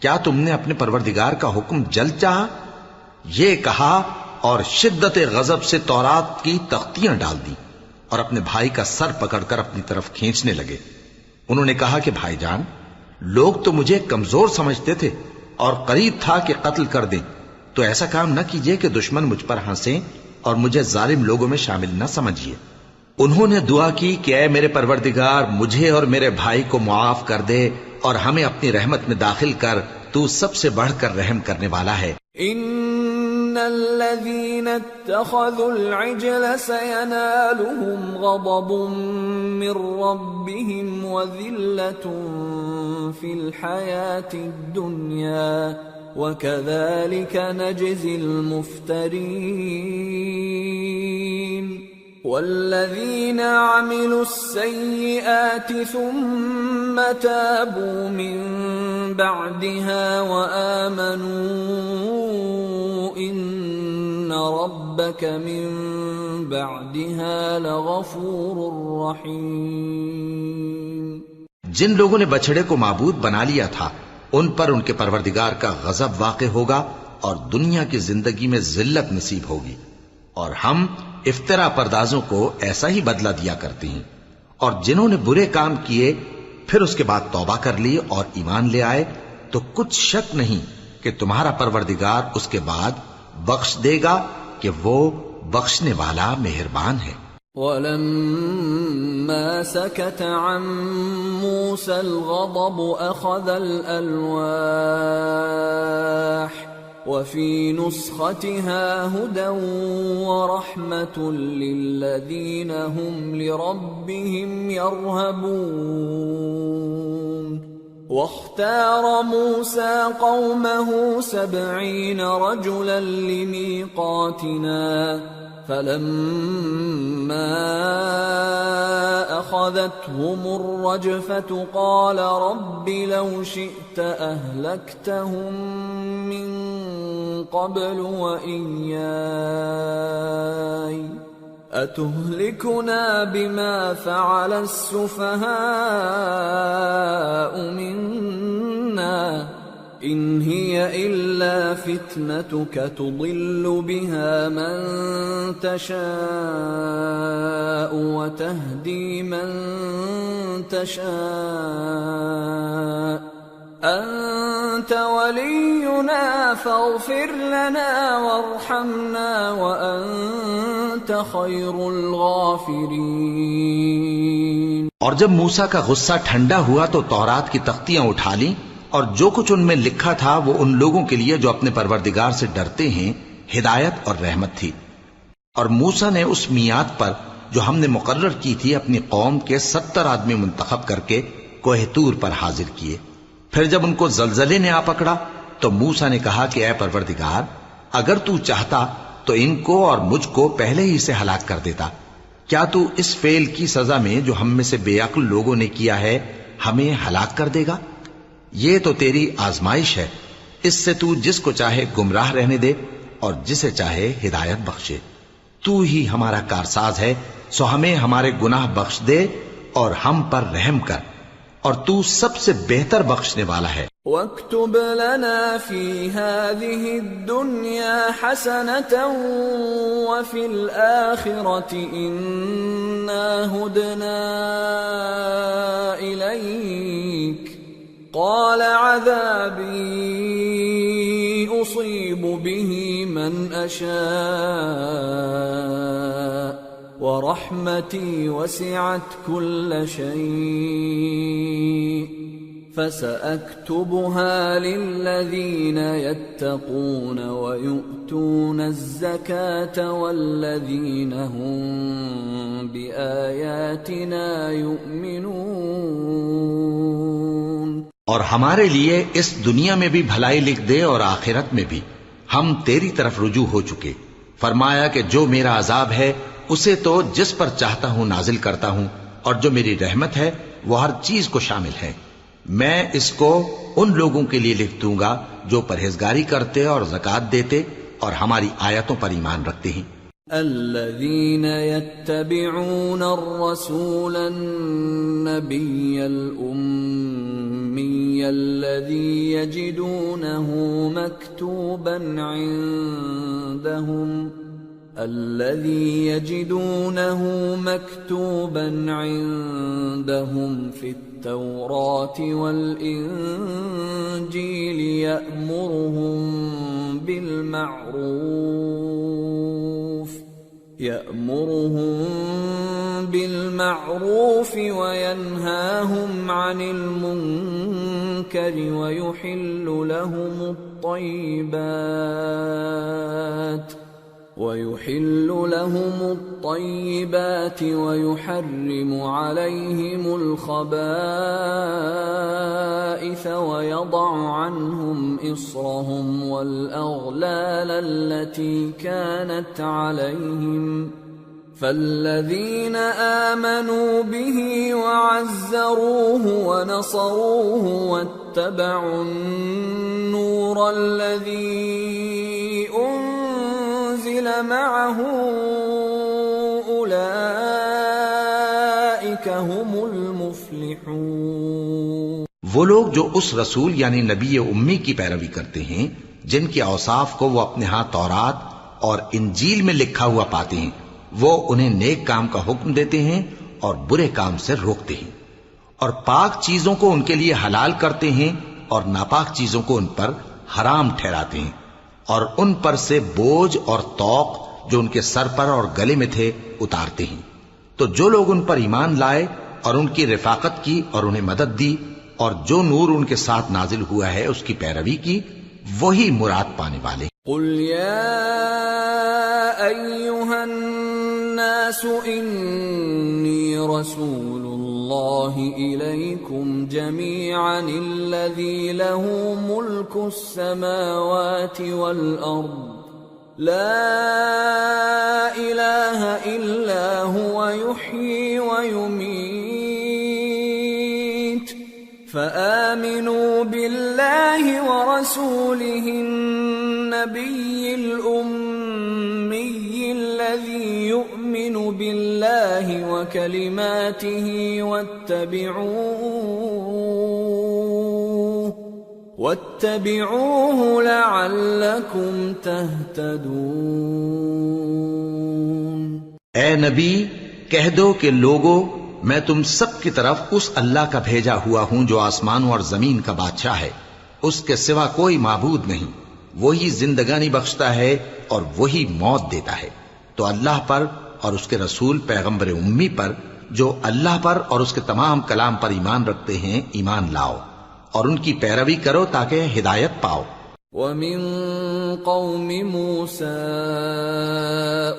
کیا تم نے اپنے پروردگار کا حکم جلد چاہا؟ یہ کہا اور شدت غضب سے تورات کی تختیاں ڈال دی اور اپنے بھائی کا سر پکڑ کر اپنی طرف کھینچنے لگے۔ انہوں نے کہا کہ بھائی جان، لوگ تو مجھے کمزور سمجھتے تھے اور قریب تھا کہ قتل کر دیں، تو ایسا کام نہ کیجیے کہ دشمن مجھ پر ہنسیں اور مجھے ظالم لوگوں میں شامل نہ سمجھیے۔ انہوں نے دعا کی کہ اے میرے پروردگار، مجھے اور میرے بھائی کو معاف کر دے اور ہمیں اپنی رحمت میں داخل کر، تو سب سے بڑھ کر رحم کرنے والا ہے۔ ان الذين اتخذوا العجل سينالهم غضب من ربهم وذلة في الحياة الدنيا وكذلك نجزي المفترين والذين عملوا السيئات ثم تابوا من بعدها وآمنوا إن ربك من بعدها لغفور رحيم۔ جن لوگوں نے بچڑے کو معبود بنا لیا تھا ان پر ان کے پروردگار کا غضب واقع ہوگا اور دنیا کی زندگی میں ذلت نصیب ہوگی، اور ہم افترا پردازوں کو ایسا ہی بدلہ دیا کرتے ہیں۔ اور جنہوں نے برے کام کیے پھر اس کے بعد توبہ کر لی اور ایمان لے آئے تو کچھ شک نہیں کہ تمہارا پروردگار اس کے بعد بخش دے گا کہ وہ بخشنے والا مہربان ہے۔ وَلَمَّا سَكَتَ عَن مُوسَى الْغَضَبُ أَخَذَ الْأَلْوَاحَ وَفِي نُسْخَتِهَا هُدًى وَرَحْمَةٌ لِّلَّذِينَ هُمْ لِرَبِّهِمْ يَرْهَبُونَ واختار موسى قومه 70 رجلا لميقاتنا فلما أخذتهم الرجفة قال رب لو شئت أهلكتهم من قبل وإياي أتهلكنا بما فعل السفهاء منا إن هي إلا فتنتك تضل بها من تشاء وتهدي من تشاء أنت ولينا فاغفر لنا وارحمنا وأنت خير الغافرين۔ اور جب موسیٰ کا غصہ ٹھنڈا ہوا تو تورات کی تختیاں اٹھا لیں اور جو کچھ ان میں لکھا تھا وہ ان لوگوں کے لیے جو اپنے پروردگار سے ڈرتے ہیں ہدایت اور رحمت تھی۔ اور موسیٰ نے اس میعاد پر جو ہم نے مقرر کی تھی اپنی قوم کے 70 آدمی منتخب کر کے کوہ طور پر حاضر کیے۔ پھر جب ان کو زلزلے نے آ پکڑا تو موسیٰ نے کہا کہ اے پروردگار اگر تو چاہتا تو ان کو اور مجھ کو پہلے ہی سے ہلاک کر دیتا، کیا تو اس فعل کی سزا میں جو ہم میں سے بے عقل لوگوں نے کیا ہے ہمیں ہلاک کر دے گا؟ یہ تو تیری آزمائش ہے، اس سے تو جس کو چاہے گمراہ رہنے دے اور جسے چاہے ہدایت بخشے۔ تو ہی ہمارا کارساز ہے، سو ہمیں ہمارے گناہ بخش دے اور ہم پر رحم کر، اور تو سب سے بہتر بخشنے والا ہے۔ وَاكْتُبْ لَنَا فِي هَذِهِ الدُّنْيَا حَسَنَةً وَفِي الْآخِرَةِ إِنَّا هُدْنَا إِلَيْكَ قَالَ عَذَابِي أُصِيبُ بِهِ مَنْ أَشَاءُ وَرَحْمَتِي وَسِعَتْ كُلَّ شَيْءٍ فَسَأَكْتُبُهَا لِلَّذِينَ يَتَّقُونَ وَيُؤْتُونَ الزَّكَاةَ وَالَّذِينَ هُمْ بِآيَاتِنَا يُؤْمِنُونَ۔ اور ہمارے لیے اس دنیا میں بھی بھلائی لکھ دے اور آخرت میں بھی، ہم تیری طرف رجوع ہو چکے۔ فرمایا کہ جو میرا عذاب ہے اسے تو جس پر چاہتا ہوں نازل کرتا ہوں، اور جو میری رحمت ہے وہ ہر چیز کو شامل ہے۔ میں اس کو ان لوگوں کے لیے لکھ دوں گا جو پرہیزگاری کرتے اور زکات دیتے اور ہماری آیتوں پر ایمان رکھتے ہیں۔ الذين يتبعون الرسول النبي الأمي الذي يجدونه مكتوبا عندهم في التوراة والإنجيل يأمرهم بالمعروف وينهاهم عن المنكر ويحل لهم الطيبات ويحرم عليهم الخبائث ويضع عنهم إصرهم والأغلال التي كانت عليهم فالذين آمنوا به وعزروه ونصروه واتبعوا النور الذي أنزل معه أولئك هم المفلحون۔ وہ لوگ جو اس رسول یعنی نبی امی کی پیروی کرتے ہیں جن کے اوصاف کو وہ اپنے ہاں تورات اور انجیل میں لکھا ہوا پاتے ہیں، وہ انہیں نیک کام کا حکم دیتے ہیں اور برے کام سے روکتے ہیں، اور پاک چیزوں کو ان کے لیے حلال کرتے ہیں اور ناپاک چیزوں کو ان پر حرام ٹھہراتے ہیں، اور ان پر سے بوجھ اور طوق جو ان کے سر پر اور گلے میں تھے اتارتے ہیں۔ تو جو لوگ ان پر ایمان لائے اور ان کی رفاقت کی اور انہیں مدد دی اور جو نور ان کے ساتھ نازل ہوا ہے اس کی پیروی کی، وہی مراد پانے والے۔ قل یا ایھا الناس انی رسول اللہ الیکم جمیعا الذی له ملک السماوات والارض لا الہ الا هو یحیی ویمیت فآمنوا باللہ ورسولہ النبی الأمی الذی یؤمن باللہ وکلماتہ واتبعوه لعلکم تہتدون۔ اے نبی کہہ دو کہ لوگو، میں تم سب کی طرف اس اللہ کا بھیجا ہوا ہوں جو آسمانوں اور زمین کا بادشاہ ہے، اس کے سوا کوئی معبود نہیں، وہی زندگانی بخشتا ہے اور وہی موت دیتا ہے۔ تو اللہ پر اور اس کے رسول پیغمبر امی پر جو اللہ پر اور اس کے تمام کلام پر ایمان رکھتے ہیں ایمان لاؤ، اور ان کی پیروی کرو تاکہ ہدایت پاؤ۔ وَمِن قَوْمِ مُوسَىٰ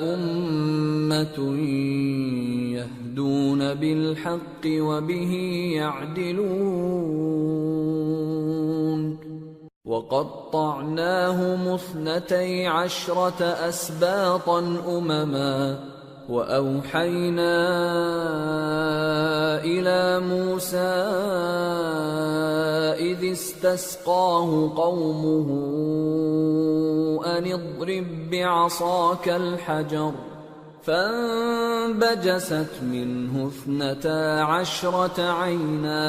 أُمَّةٌ يَهْدُونَ بِالْحَقِّ وَبِهِ يَعْدِلُونَ وَقَطَّعْنَاهُمُ 12 أَسْبَاطًا أُمَمًا وَأَوْحَيْنَا إِلَى مُوسَىٰ إِذِ اسْتَسْقَاهُ قَوْمُهُ أَنِ اضْرِب بِّعَصَاكَ الْحَجَرَ فَانبَجَسَتْ مِنْهُ 12 عَيْنًا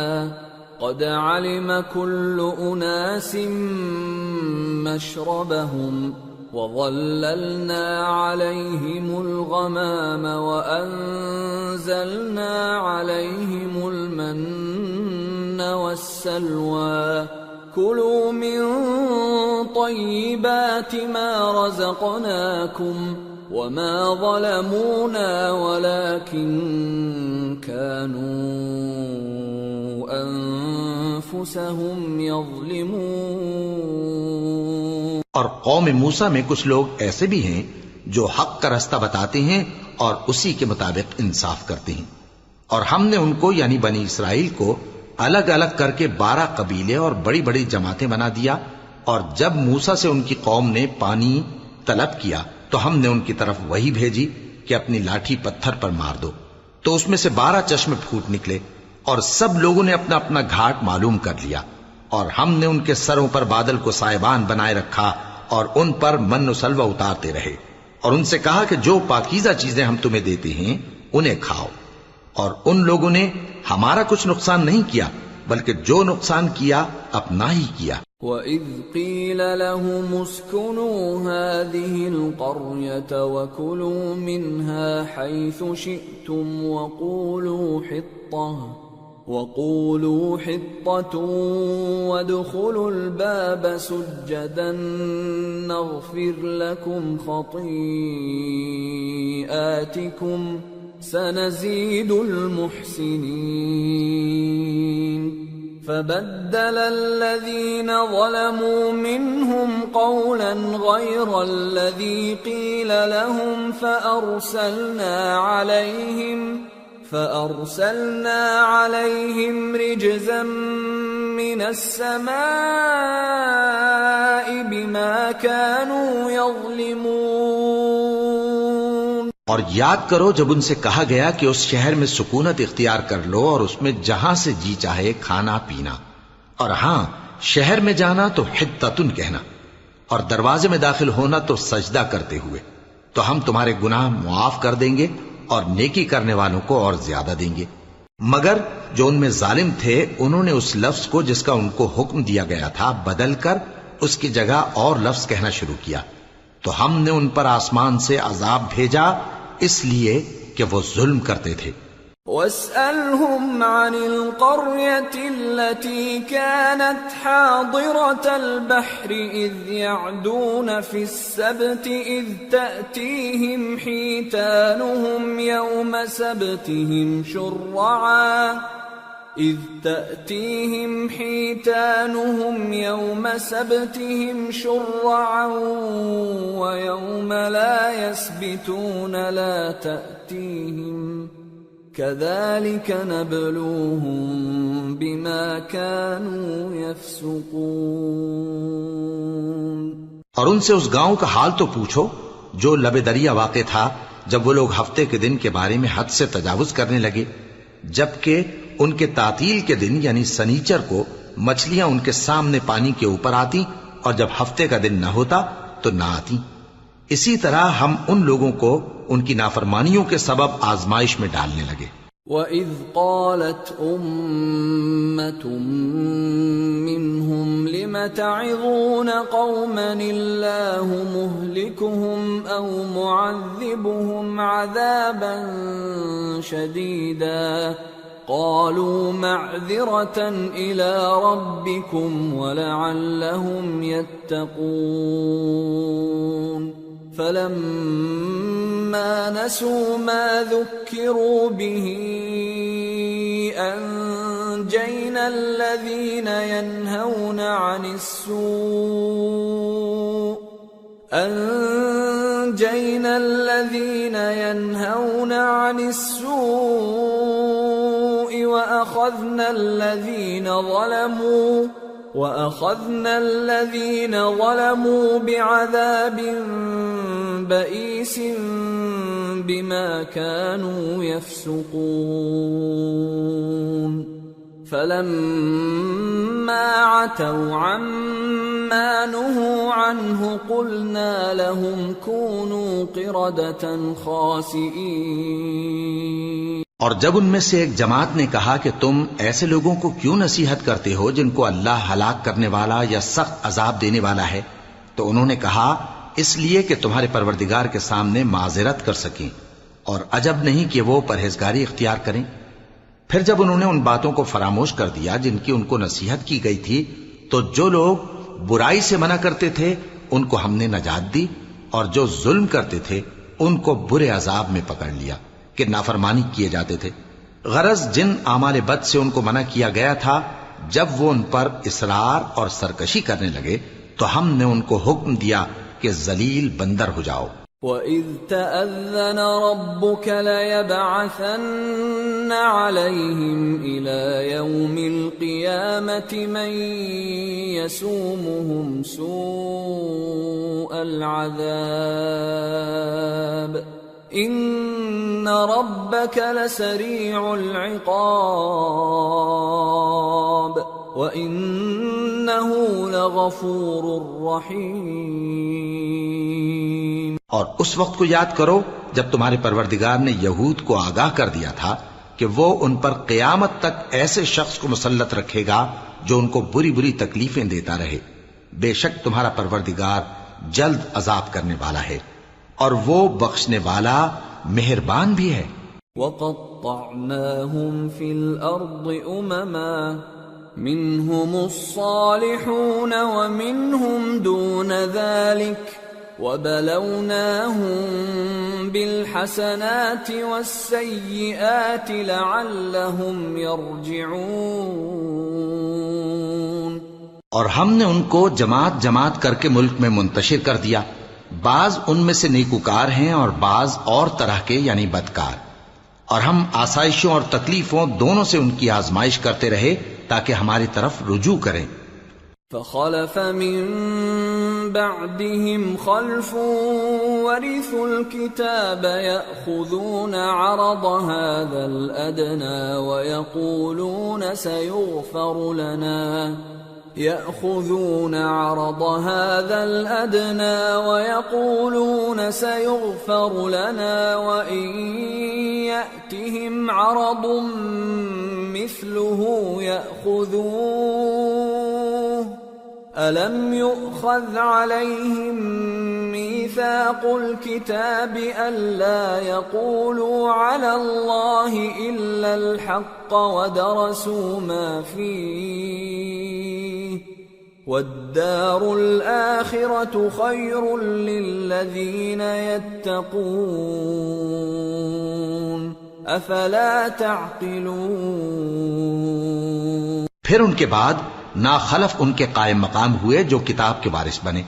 قَدْ عَلِمَ كُلُّ أُنَاسٍ مَّشْرَبَهُمْ وَظَلَّلْنَا عَلَيْهِمُ الْغَمَامَ وَأَنزَلْنَا عَلَيْهِمُ الْمَنَّ وَالسَّلْوَىٰ كُلُوا مِن طَيِّبَاتِ مَا رَزَقْنَاكُمْ وَمَا ظَلَمُونَا وَلَٰكِن كَانُوا أَنفُسَهُمْ يَظْلِمُونَ۔ اور قوم موسیٰ میں کچھ لوگ ایسے بھی ہیں جو حق کا رستہ بتاتے ہیں اور اسی کے مطابق انصاف کرتے ہیں، اور ہم نے ان کو یعنی بنی اسرائیل کو الگ الگ کر کے 12 قبیلے اور بڑی بڑی جماعتیں بنا دیا، اور جب موسیٰ سے ان کی قوم نے پانی طلب کیا تو ہم نے ان کی طرف وحی بھیجی کہ اپنی لاٹھی پتھر پر مار دو، تو اس میں سے 12 چشمے پھوٹ نکلے، اور سب لوگوں نے اپنا اپنا گھاٹ معلوم کر لیا، اور ہم نے ان کے سروں پر بادل کو سائبان بنائے رکھا اور ان پر من و سلوہ اتارتے رہے، اور ان سے کہا کہ جو پاکیزہ چیزیں ہم تمہیں دیتے ہیں انہیں کھاؤ۔ اور ان لوگوں نے ہمارا کچھ نقصان نہیں کیا، بلکہ جو نقصان کیا اپنا ہی کیا۔ وَإِذْ قِيلَ لَهُمُ اسْكُنُوا هَٰذِهِ الْقَرْيَةَ وَكُلُوا مِنْهَا حَيْثُ شِئْتُمْ وَقُولُوا حِطَّةٌ وَادْخُلُوا الْبَابَ سُجَّدًا نَّغْفِرْ لَكُمْ خَطِيئَاتِكُمْ سَنَزِيدُ الْمُحْسِنِينَ فَبَدَّلَ الَّذِينَ ظَلَمُوا مِنْهُمْ قَوْلًا غَيْرَ الَّذِي قِيلَ لَهُمْ فَأَرْسَلْنَا عَلَيْهِمْ رِجْزًا مِّنَ السَّمَاءِ بِمَا كَانُوا يَظْلِمُونَ۔ اور یاد کرو جب ان سے کہا گیا کہ اس شہر میں سکونت اختیار کر لو اور اس میں جہاں سے جی چاہے کھانا پینا، اور ہاں شہر میں جانا تو حطتن کہنا، اور دروازے میں داخل ہونا تو سجدہ کرتے ہوئے، تو ہم تمہارے گناہ معاف کر دیں گے اور نیکی کرنے والوں کو اور زیادہ دیں گے۔ مگر جو ان میں ظالم تھے انہوں نے اس لفظ کو جس کا ان کو حکم دیا گیا تھا بدل کر اس کی جگہ اور لفظ کہنا شروع کیا، تو ہم نے ان پر آسمان سے عذاب بھیجا اس لیے کہ وہ ظلم کرتے تھے۔ وَاسْأَلْهُمْ عَنِ الْقَرْيَةِ الَّتِي كَانَتْ حَاضِرَةَ الْبَحْرِ إِذْ يَعْدُونَ فِي السَّبْتِ إِذْ تَأْتِيهِمْ حِيتَانُهُمْ يَوْمَ سَبْتِهِمْ شُرَّعًا وَيَوْمَ لَا يَسْبِتُونَ لَا تَأْتِيهِمْ كَذَلِكَ نَبْلُوهُم بِمَا كَانُوا يَفْسُقُونَ۔ اور ان سے اس گاؤں کا حال تو پوچھو جو لب دریا واقع تھا جب وہ لوگ ہفتے کے دن کے بارے میں حد سے تجاوز کرنے لگے، جبکہ ان کے تعطیل کے دن یعنی سنیچر کو مچھلیاں ان کے سامنے پانی کے اوپر آتی اور جب ہفتے کا دن نہ ہوتا تو نہ آتی۔ اسی طرح ہم ان لوگوں کو ان کی نافرمانیوں کے سبب آزمائش میں ڈالنے لگے۔ وَإِذْ قَالَتْ أُمَّةٌ مِّنْهُمْ لِمَ تَعِظُونَ قَوْمًا اللَّهُ مُهْلِكُهُمْ أَوْ مُعَذِّبُهُمْ عَذَابًا شَدِيدًا قَالُوا مَعْذِرَةً إِلَىٰ رَبِّكُمْ وَلَعَلَّهُمْ يَتَّقُونَ فَلَمَّا نَسُوا مَا ذُكِّرُوا بِهِ أَنجَيْنَا الَّذِينَ يَنْهَوْنَ عَنِ السُّوءِ وَأَخَذْنَا الَّذِينَ ظَلَمُوا بِعَذَابٍ بَئِيسٍ بِمَا كَانُوا يَفْسُقُونَ فَلَمَّا عَتَوْا عَمَّا نُهُوا عَنْهُ قُلْنَا لَهُمْ كُونُوا قِرَدَةً خَاسِئِينَ۔ اور جب ان میں سے ایک جماعت نے کہا کہ تم ایسے لوگوں کو کیوں نصیحت کرتے ہو جن کو اللہ ہلاک کرنے والا یا سخت عذاب دینے والا ہے، تو انہوں نے کہا اس لیے کہ تمہارے پروردگار کے سامنے معذرت کر سکیں، اور عجب نہیں کہ وہ پرہیزگاری اختیار کریں۔ پھر جب انہوں نے ان باتوں کو فراموش کر دیا جن کی ان کو نصیحت کی گئی تھی، تو جو لوگ برائی سے منع کرتے تھے ان کو ہم نے نجات دی، اور جو ظلم کرتے تھے ان کو برے عذاب میں پکڑ لیا کہ نافرمانی کیے جاتے تھے۔ غرض جن اعمال بد سے ان کو منع کیا گیا تھا، جب وہ ان پر اصرار اور سرکشی کرنے لگے تو ہم نے ان کو حکم دیا کہ ذلیل بندر ہو جاؤ۔ وَإِذْ تَأَذَّنَ رَبُّكَ لَيَبْعَثَنَّ عَلَيْهِمْ إِلَى يَوْمِ الْقِيَامَةِ مَنْ يَسُومُهُمْ سُوءَ الْعَذَابِ ان ربك لسريع العقاب وانه لغفور رحيم۔ اور اس وقت کو یاد کرو جب تمہارے پروردگار نے یہود کو آگاہ کر دیا تھا کہ وہ ان پر قیامت تک ایسے شخص کو مسلط رکھے گا جو ان کو بری بری تکلیفیں دیتا رہے۔ بے شک تمہارا پروردگار جلد عذاب کرنے والا ہے اور وہ بخشنے والا مہربان بھی ہے۔ وَقَطَّعْنَاهُمْ فِي الْأَرْضِ أُمَمًا مِّنْهُمُ الصَّالِحُونَ وَمِنْهُمْ دُونَ ذَلِكَ وَبَلَوْنَاهُمْ بِالْحَسَنَاتِ وَالسَّيِّئَاتِ لَعَلَّهُمْ يَرْجِعُونَ۔ اور ہم نے ان کو جماعت جماعت کر کے ملک میں منتشر کر دیا، بعض ان میں سے نیکوکار ہیں اور بعض اور طرح کے یعنی بدکار، اور ہم آسائشوں اور تکلیفوں دونوں سے ان کی آزمائش کرتے رہے تاکہ ہماری طرف رجوع کریں۔ فخلف من بعدهم خلف ورثوا الكتاب يأخذون عرض هذا الأدنى ويقولون سيغفر لنا وإن يأتهم عرض مثله يأخذوه ألم يؤخذ عليهم ميثاق الكتاب ألا يقولوا على الله إلا الحق ودرسوا ما فيه والدار الآخرة خير للذين يتقون أفلا تعقلون۔ پھر ان کے بعد ناخلف ان کے قائم مقام ہوئے جو کتاب کے وارث بنے۔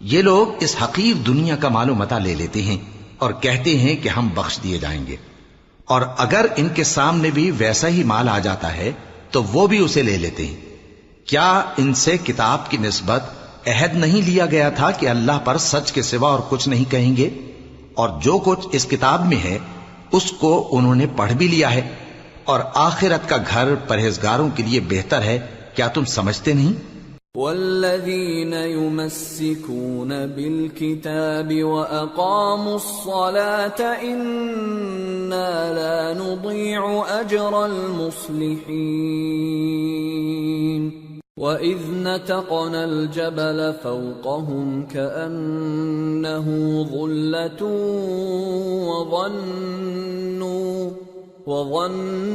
یہ لوگ اس حقیر دنیا کا مال و متاع لے لیتے ہیں اور کہتے ہیں کہ ہم بخش دیے جائیں گے، اور اگر ان کے سامنے بھی ویسا ہی مال آ جاتا ہے تو وہ بھی اسے لے لیتے ہیں۔ کیا ان سے کتاب کی نسبت عہد نہیں لیا گیا تھا کہ اللہ پر سچ کے سوا اور کچھ نہیں کہیں گے؟ اور جو کچھ اس کتاب میں ہے اس کو انہوں نے پڑھ بھی لیا ہے، اور آخرت کا گھر پرہیزگاروں کے لیے بہتر ہے۔ کیا تم سمجھتے نہیں؟ والذین یمسکون بالکتاب واقاموا الصلاة انا لا نضیع اجر المصلحین وَإِذْ نَتَقْنَا الْجَبَلَ فَوْقَهُمْ كَأَنَّهُ ظُلَّةٌ وَظَنُّوا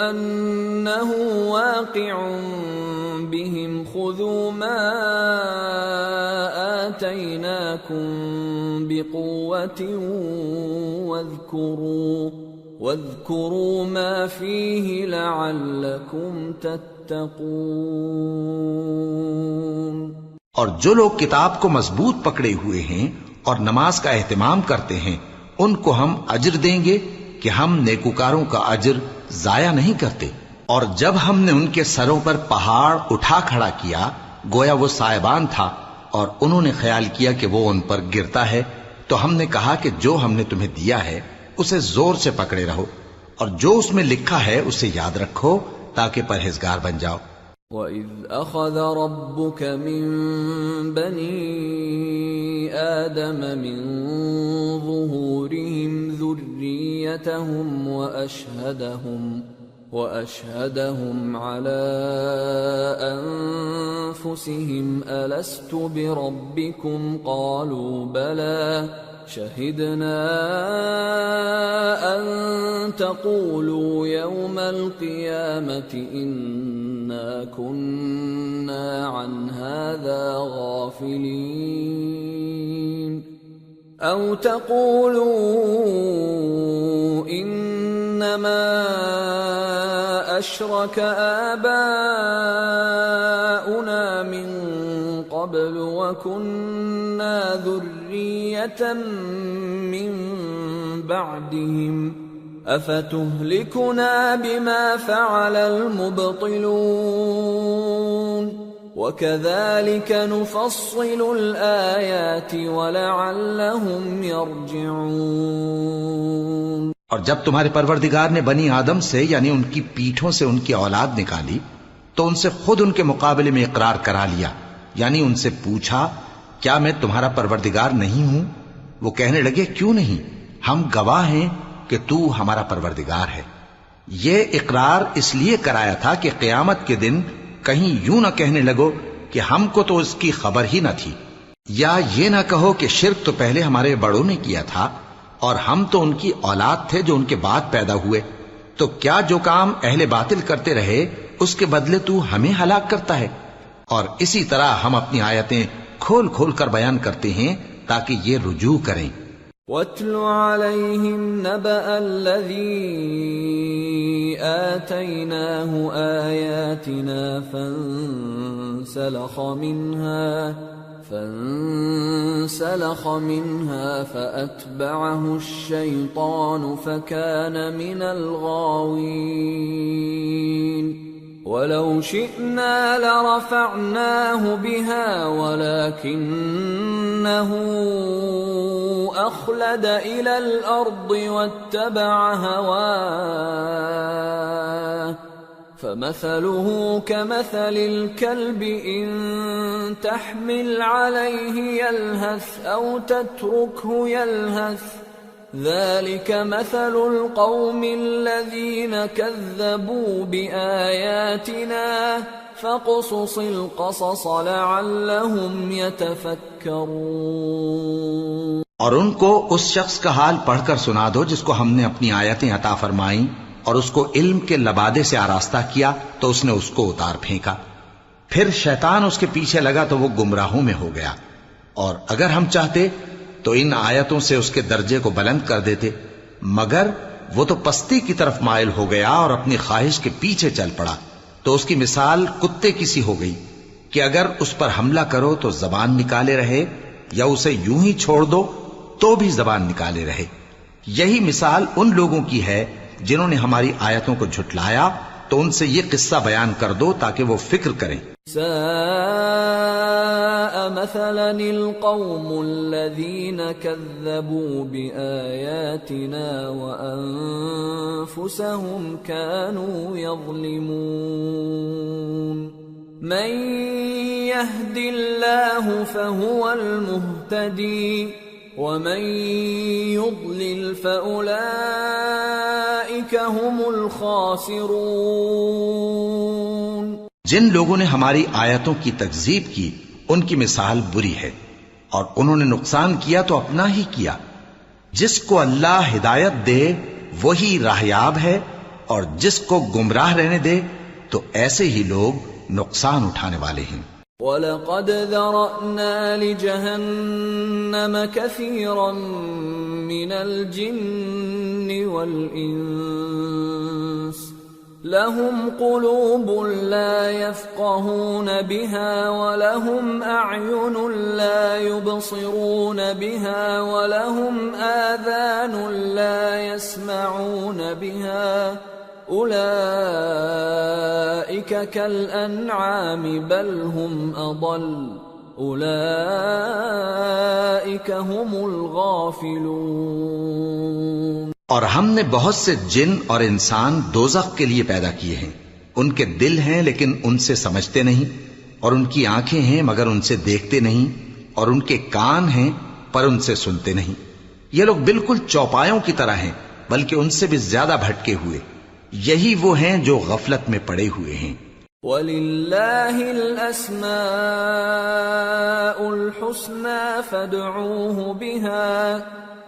أَنَّهُ واقع بِهِمْ خُذُوا مَا آتَيْنَاكُمْ بِقُوَّةٍ واذكروا ما فيه لعلكم تتقون۔ اور جو لوگ کتاب کو مضبوط پکڑے ہوئے ہیں اور نماز کا اہتمام کرتے ہیں ان کو ہم اجر دیں گے کہ ہم نیکوکاروں کا اجر ضائع نہیں کرتے۔ اور جب ہم نے ان کے سروں پر پہاڑ اٹھا کھڑا کیا گویا وہ سائبان تھا، اور انہوں نے خیال کیا کہ وہ ان پر گرتا ہے، تو ہم نے کہا کہ جو ہم نے تمہیں دیا ہے اسے زور سے پکڑے رہو، اور جو اس میں لکھا ہے اسے یاد رکھو تاکہ پرہیزگار بن جاؤ۔ وَإِذْ أَخَذَ رَبُّكَ مِنْ بَنِي آدَمَ مِنْ ظُهُورِهِمْ ذُرِّيَّتَهُمْ وَأَشْهَدَهُمْ عَلَى أَنفُسِهِمْ أَلَسْتُ بِرَبِّكُمْ قَالُوا بَلَى شَهِدْنَا أَن تَقُولُوا يَوْمَ الْقِيَامَةِ إِنَّا كُنَّا عَنْ هَذَا غَافِلِينَ أَوْ تَقُولُوا إِنَّمَا أَشْرَكَ آبَاؤُنَا مِن قَبْلُ وَكُنَّا ذُرِّيَّةً مِّن بَعْدِهِمْ أَفَتُهْلِكُنَا بِمَا فَعَلَ الْمُبْطِلُونَ۔ وَكَذَلِكَ نُفَصِّلُ الْآيَاتِ وَلَعَلَّهُمْ يَرْجِعُونَ۔ اور جب تمہارے پروردگار نے بنی آدم سے یعنی ان کی پیٹھوں سے ان کی اولاد نکالی تو ان سے خود ان کے مقابلے میں اقرار کرا لیا، یعنی ان سے پوچھا کیا میں تمہارا پروردگار نہیں ہوں؟ وہ کہنے لگے کیوں نہیں، ہم گواہ ہیں کہ تو ہمارا پروردگار ہے۔ یہ اقرار اس لیے کرایا تھا کہ قیامت کے دن کہیں یوں نہ کہنے لگو کہ ہم کو تو اس کی خبر ہی نہ تھی، یا یہ نہ کہو کہ شرک تو پہلے ہمارے بڑوں نے کیا تھا اور ہم تو ان کی اولاد تھے جو ان کے بعد پیدا ہوئے، تو کیا جو کام اہل باطل کرتے رہے اس کے بدلے تو ہمیں ہلاک کرتا ہے؟ اور اسی طرح ہم اپنی آیتیں کھول کھول کر بیان کرتے ہیں تاکہ یہ رجوع کریں۔ وَاتْلُ عَلَيْهِمْ نَبَأَ الَّذِي آتَيْنَاهُ آيَاتِنَا فانسلخ منها فأتبعه الشيطان فكان من الغاوين ولو شئنا لرفعناه بها ولكنه أخلد إلى الأرض واتبع هواه فمثله كمثل الكلب إن تحمل عليه يلهث أو تتركه يلهث ذلك مثل القوم الذين كذبوا بآياتنا فاقصص القصص لعلهم يتفكرون۔ اور ان کو اس شخص کا حال پڑھ کر سنا دو جس کو ہم نے اپنی آیتیں عطا فرمائیں اور اس کو علم کے لبادے سے آراستہ کیا تو اس نے اس کو اتار پھینکا، پھر شیطان اس کے پیچھے لگا تو وہ گمراہوں میں ہو گیا، اور اگر ہم چاہتے تو ان آیتوں سے اس کے درجے کو بلند کر دیتے، مگر وہ تو پستی کی طرف مائل ہو گیا اور اپنی خواہش کے پیچھے چل پڑا، تو اس کی مثال کتے کی سی ہو گئی کہ اگر اس پر حملہ کرو تو زبان نکالے رہے، یا اسے یوں ہی چھوڑ دو تو بھی زبان نکالے رہے۔ یہی مثال ان لوگوں کی ہے جنہوں نے ہماری آیتوں کو جھٹلایا، تو ان سے یہ قصہ بیان کر دو تاکہ وہ فکر کریں۔ ساء مثلا القوم الذين كذبوا بآياتنا وأنفسهم كانوا يظلمون من يهد الله فهو المهتدي ومن يضلل فأولئك هم الخاسرون۔ جن لوگوں نے ہماری آیتوں کی تکذیب کی ان کی مثال بری ہے، اور انہوں نے نقصان کیا تو اپنا ہی کیا۔ جس کو اللہ ہدایت دے وہی راہیاب ہے، اور جس کو گمراہ رہنے دے تو ایسے ہی لوگ نقصان اٹھانے والے ہیں۔ وَلَقَدْ ذَرَأْنَا لِجَهَنَّمَ كَثِيرًا مِنَ الْجِنِّ وَالْإِنسِ لَهُمْ قُلُوبٌ لَا يَفْقَهُونَ بِهَا وَلَهُمْ أَعْيُنٌ لَا يُبْصِرُونَ بِهَا وَلَهُمْ آذَانٌ لَا يَسْمَعُونَ بِهَا أُولَئِكَ كَالْأَنْعَامِ بَلْ هُمْ أَضَلُّ أُولَئِكَ هُمُ الْغَافِلُونَ۔ اور ہم نے بہت سے جن اور انسان دوزخ کے لیے پیدا کیے ہیں، ان کے دل ہیں لیکن ان سے سمجھتے نہیں، اور ان کی آنکھیں ہیں مگر ان سے دیکھتے نہیں، اور ان کے کان ہیں پر ان سے سنتے نہیں۔ یہ لوگ بالکل چوپایوں کی طرح ہیں بلکہ ان سے بھی زیادہ بھٹکے ہوئے۔ یہی وہ ہیں جو غفلت میں پڑے ہوئے ہیں۔ وَلِلَّهِ الْأَسْمَاءُ الْحُسْنَى فَادْعُوهُ بِهَا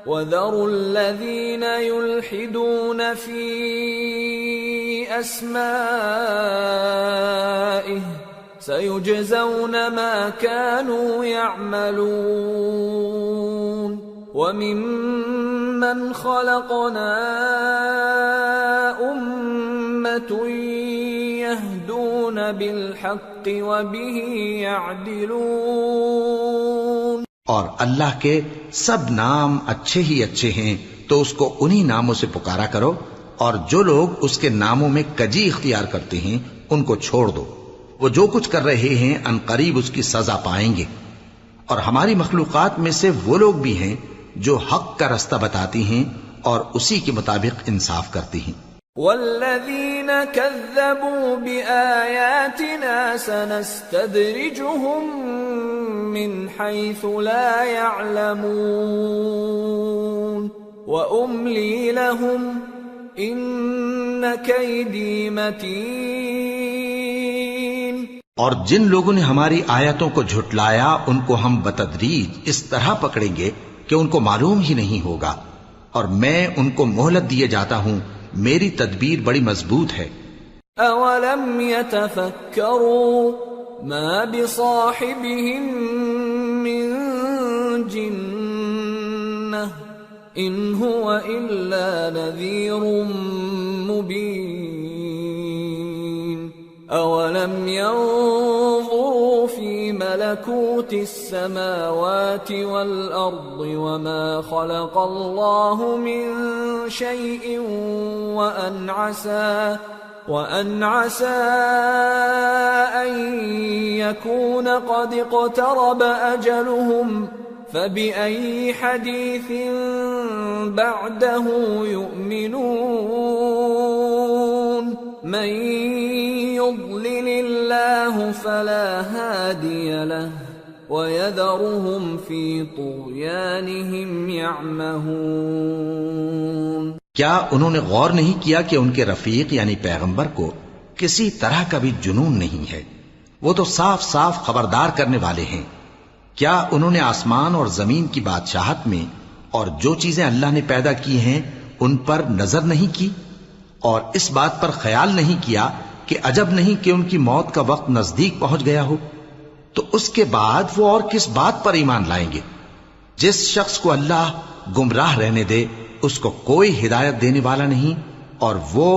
وَذَرُوا الَّذِينَ يُلْحِدُونَ فِي أَسْمَائِهِ سَيُجْزَوْنَ مَا كَانُوا يَعْمَلُونَ وَمِمَّنْ خَلَقْنَا أُمَّةٌ يَهْدُونَ بِالْحَقِّ وَبِهِ يَعْدِلُونَ۔ اور اللہ کے سب نام اچھے ہی اچھے ہیں تو اس کو انہی ناموں سے پکارا کرو، اور جو لوگ اس کے ناموں میں کجی اختیار کرتے ہیں ان کو چھوڑ دو۔ وہ جو کچھ کر رہے ہیں ان قریب اس کی سزا پائیں گے۔ اور ہماری مخلوقات میں سے وہ لوگ بھی ہیں جو حق کا رستہ بتاتی ہیں اور اسی کے مطابق انصاف کرتی ہیں۔ والذین کذبوا بآیاتنا سنستدرجهم من حیث لا يعلمون وأملی لهم ان کیدی متین۔ اور جن لوگوں نے ہماری آیتوں کو جھٹلایا ان کو ہم بتدریج اس طرح پکڑیں گے کہ ان کو معلوم ہی نہیں ہوگا، اور میں ان کو مہلت دیے جاتا ہوں، میری تدبیر بڑی مضبوط ہے۔ اولم يتفکروا ما بصاحبهم من جنہ ان هو الا نذیر مبین اولم ينظروا في ملكوت السماوات والأرض وما خلق الله من شيء وأن عسى أن يكون قد اقترب أجلهم فبأي حديث بعده يؤمنون من يضلل الله فلا هادي له ويذرهم في طغيانهم يعمهون۔ کیا انہوں نے غور نہیں کیا کہ ان کے رفیق یعنی پیغمبر کو کسی طرح کا بھی جنون نہیں ہے، وہ تو صاف صاف خبردار کرنے والے ہیں۔ کیا انہوں نے آسمان اور زمین کی بادشاہت میں اور جو چیزیں اللہ نے پیدا کی ہیں ان پر نظر نہیں کی، اور اس بات پر خیال نہیں کیا کہ عجب نہیں کہ ان کی موت کا وقت نزدیک پہنچ گیا ہو؟ تو اس کے بعد وہ اور کس بات پر ایمان لائیں گے؟ جس شخص کو اللہ گمراہ رہنے دے اس کو کوئی ہدایت دینے والا نہیں، اور وہ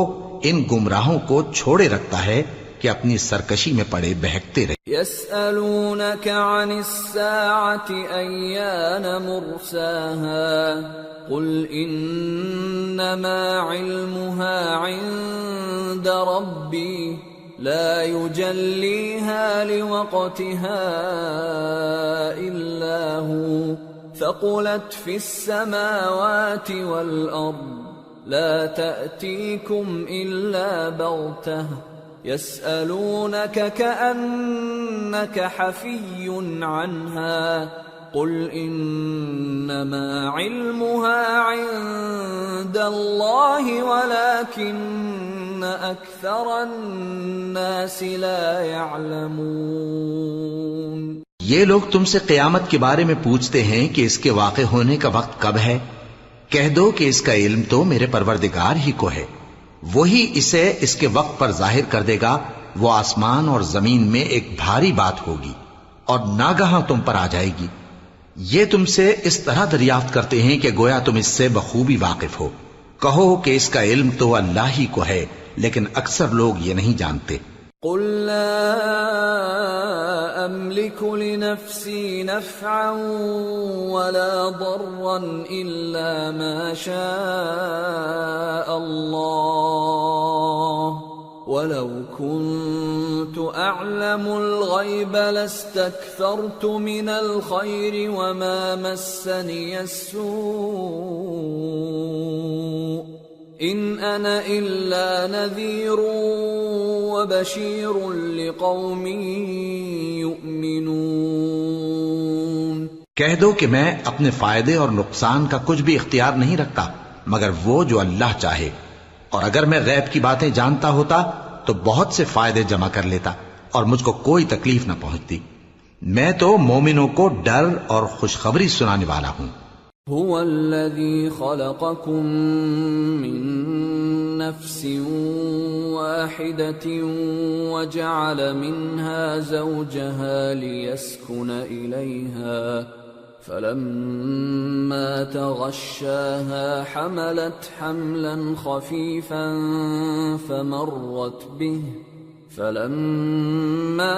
ان گمراہوں کو چھوڑے رکھتا ہے کہ اپنی سرکشی میں پڑے بہکتے رہے۔ يسألونك عن الساعة أيان مرساها قل إنما علمها عند ربي لا يجليها لوقتها إلا هو ثقلت في السماوات والأرض لا تأتيكم إلا بغتة يسألونك كأنك حفي عنها قل إنما علمها عند الله ولكن أكثر الناس لا يعلمون۔ یہ لوگ تم سے قیامت کے بارے میں پوچھتے ہیں کہ اس کے واقع ہونے کا وقت کب ہے؟ کہہ دو کہ اس کا علم تو میرے پروردگار ہی کو ہے، وہی اسے اس کے وقت پر ظاہر کر دے گا۔ وہ آسمان اور زمین میں ایک بھاری بات ہوگی اور ناگہاں تم پر آ جائے گی۔ یہ تم سے اس طرح دریافت کرتے ہیں کہ گویا تم اس سے بخوبی واقف ہو۔ کہو کہ اس کا علم تو اللہ ہی کو ہے، لیکن اکثر لوگ یہ نہیں جانتے۔ قل لا أملك لنفسي نفعا ولا ضرا إلا ما شاء الله ولو كنت أعلم الغيب لاستكثرت من الخير وما مسني السوء إن أنا إلا نذير وبشير لقوم يؤمنون۔ کہہ دو کہ میں اپنے فائدے اور نقصان کا کچھ بھی اختیار نہیں رکھتا مگر وہ جو اللہ چاہے، اور اگر میں غیب کی باتیں جانتا ہوتا تو بہت سے فائدے جمع کر لیتا اور مجھ کو کوئی تکلیف نہ پہنچتی۔ میں تو مومنوں کو ڈر اور خوشخبری سنانے والا ہوں۔ هو الذي خلقكم من نفس واحدة وجعل منها زوجها ليسكن إليها فلما تغشاها حملت حملا خفيفا فلما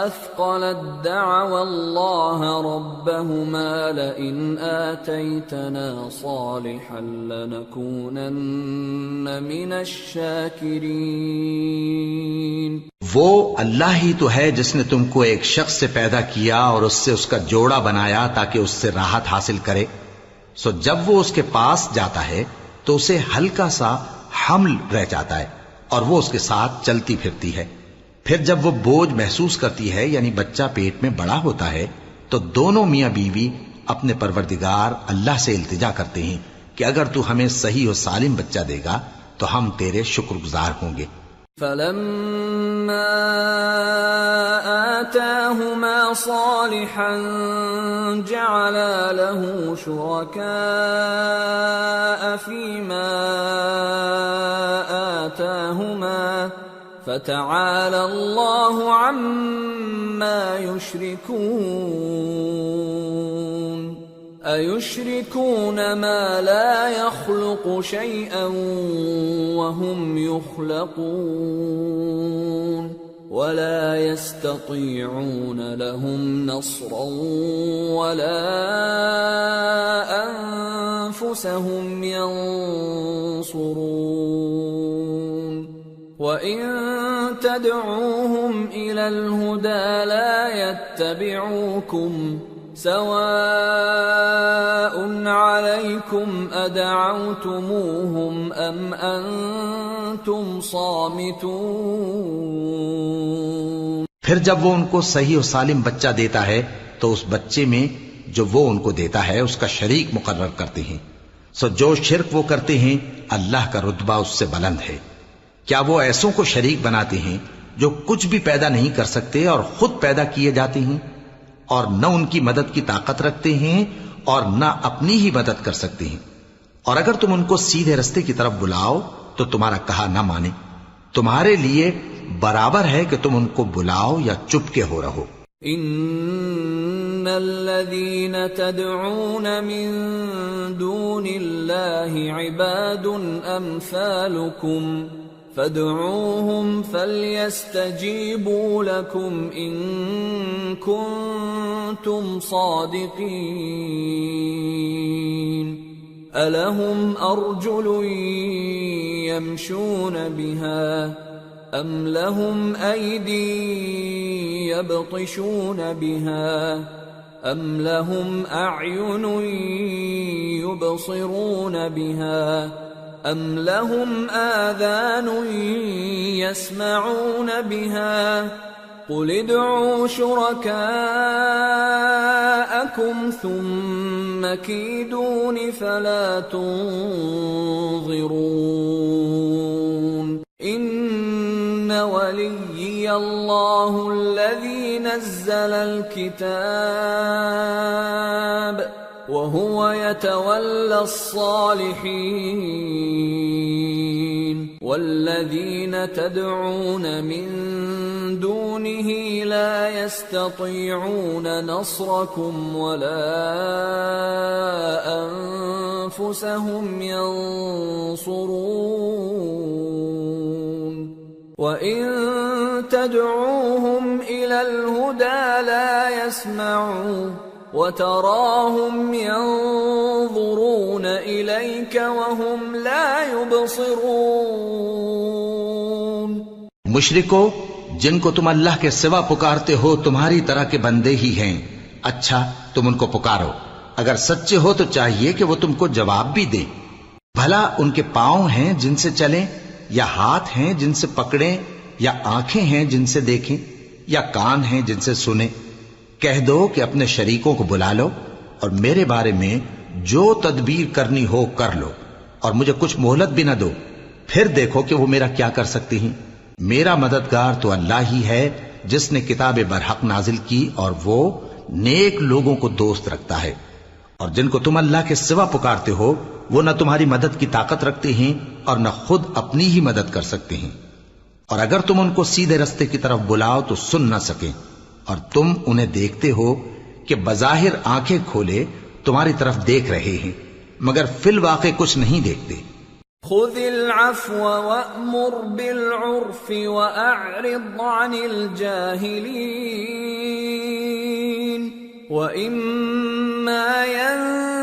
أثقلت دعوا الله ربهما لئن آتيتنا صالحا لنكونن من الشاكرين. وہ اللہ ہی تو ہے جس نے تم کو ایک شخص سے پیدا کیا اور اس سے اس کا جوڑا بنایا تاکہ اس سے راحت حاصل کرے. سو جب وہ اس کے پاس جاتا ہے تو اسے ہلکا سا حمل رہ جاتا ہے اور وہ اس کے ساتھ چلتی پھرتی ہے. پھر جب وہ بوجھ محسوس کرتی ہے یعنی بچہ پیٹ میں بڑا ہوتا ہے تو دونوں میاں بیوی اپنے پروردگار اللہ سے التجا کرتے ہیں کہ اگر تو ہمیں صحیح و سالم بچہ دے گا تو ہم تیرے شکر گزار ہوں گے. فلما آتاهما صالحا جعلا له شركاء فيما آتاهما فتعالى الله عما يشركون. أَيُشْرِكُونَ مَا لَا يَخْلُقُ شَيْئًا وَهُمْ يُخْلَقُونَ وَلَا يَسْتَطِيعُونَ لَهُمْ نَصْرًا وَلَا أَنفُسَهُمْ يَنصُرُونَ. وَإِن تَدْعُوهُمْ إِلَى الْهُدَى لَا يَتَّبِعُوكُمْ سواء عليكم أدعوتموهم أم أنتم صامتون. پھر جب وہ ان کو صحیح و سالم بچہ دیتا ہے تو اس بچے میں جو وہ ان کو دیتا ہے اس کا شریک مقرر کرتے ہیں. سو جو شرک وہ کرتے ہیں اللہ کا رتبہ اس سے بلند ہے. کیا وہ ایسوں کو شریک بناتے ہیں جو کچھ بھی پیدا نہیں کر سکتے اور خود پیدا کیے جاتے ہیں اور نہ ان کی مدد کی طاقت رکھتے ہیں اور نہ اپنی ہی مدد کر سکتے ہیں. اور اگر تم ان کو سیدھے رستے کی طرف بلاؤ تو تمہارا کہا نہ مانے. تمہارے لیے برابر ہے کہ تم ان کو بلاؤ یا چپ کے ہو رہو. ان الذين تدعون من دون الله عباد امثالكم فادعوهم فليستجيبوا لكم إن كنتم صادقين. ألهم أرجل يمشون بها أم لهم أيدي يبطشون بها أم لهم أعين يبصرون بها أَمْ لَهُمْ آذَانٌ يَسْمَعُونَ بِهَا قُلِ ادْعُوا شُرَكَاءَكُمْ ثُمَّ كِيدُونِ فَلَا تُنظِرُونَ. إِنَّ وَلِيِّيَ اللَّهُ الَّذِي نَزَّلَ الْكِتَابَ وَهُوَ يَتَوَلَّى الصَّالِحِينَ. وَالَّذِينَ تَدْعُونَ مِن دُونِهِ لَا يَسْتَطِيعُونَ نَصْرَكُمْ وَلَا أَنفُسَهُمْ يَنصُرُونَ. وَإِن تَدْعُوهُمْ إِلَى الْهُدَى لَا يَسْمَعُوا وَتَرَاهُمْ يَنظُرُونَ إِلَيْكَ وَهُمْ لَا يُبْصِرُونَ. مشرکو جن کو تم اللہ کے سوا پکارتے ہو تمہاری طرح کے بندے ہی ہیں. اچھا تم ان کو پکارو. اگر سچے ہو تو چاہیے کہ وہ تم کو جواب بھی دیں. بھلا ان کے پاؤں ہیں جن سے چلیں یا ہاتھ ہیں جن سے پکڑیں یا آنکھیں ہیں جن سے دیکھیں یا کان ہیں جن سے سنیں؟ کہہ دو کہ اپنے شریکوں کو بلا لو اور میرے بارے میں جو تدبیر کرنی ہو کر لو اور مجھے کچھ مہلت بھی نہ دو. پھر دیکھو کہ وہ میرا کیا کر سکتی ہیں. میرا مددگار تو اللہ ہی ہے جس نے کتاب برحق نازل کی اور وہ نیک لوگوں کو دوست رکھتا ہے. اور جن کو تم اللہ کے سوا پکارتے ہو وہ نہ تمہاری مدد کی طاقت رکھتے ہیں اور نہ خود اپنی ہی مدد کر سکتے ہیں. اور اگر تم ان کو سیدھے رستے کی طرف بلاؤ تو سن نہ سکیں اور تم انہیں دیکھتے ہو کہ بظاہر آنکھیں کھولے تمہاری طرف دیکھ رہے ہیں مگر فی الواقع کچھ نہیں دیکھتے. خذ العفو وأمر بالعرف وأعرض عن الجاهلين وإما ينزغنك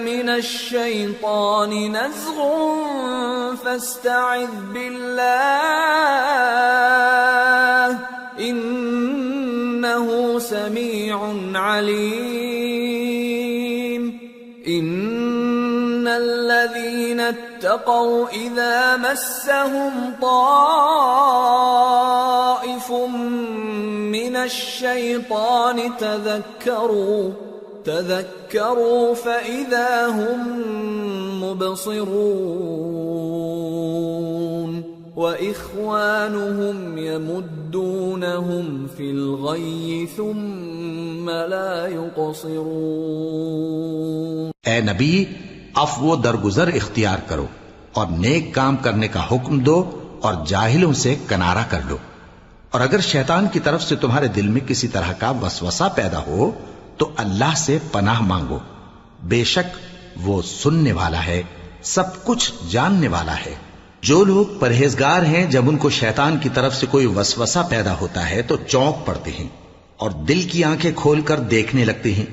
من الشيطان نزغ فاستعذ بالله إنه سميع عليم إن الذين اتقوا إذا مسهم طائف من الشيطان تذكروا فإذا هم مبصرون وإخوانهم يمدونهم في الغي ثم لا يقصرون۔ اے نبی، عفو و درگزر اختیار کرو اور نیک کام کرنے کا حکم دو اور جاہلوں سے کنارہ کر لو، اور اگر شیطان کی طرف سے تمہارے دل میں کسی طرح کا وسوسہ پیدا ہو تو اللہ سے پناہ مانگو، بے شک وہ سننے والا ہے، سب کچھ جاننے والا ہے۔ جو لوگ پرہیزگار ہیں جب ان کو شیطان کی طرف سے کوئی وسوسہ پیدا ہوتا ہے تو چونک پڑتے ہیں اور دل کی آنکھیں کھول کر دیکھنے لگتے ہیں،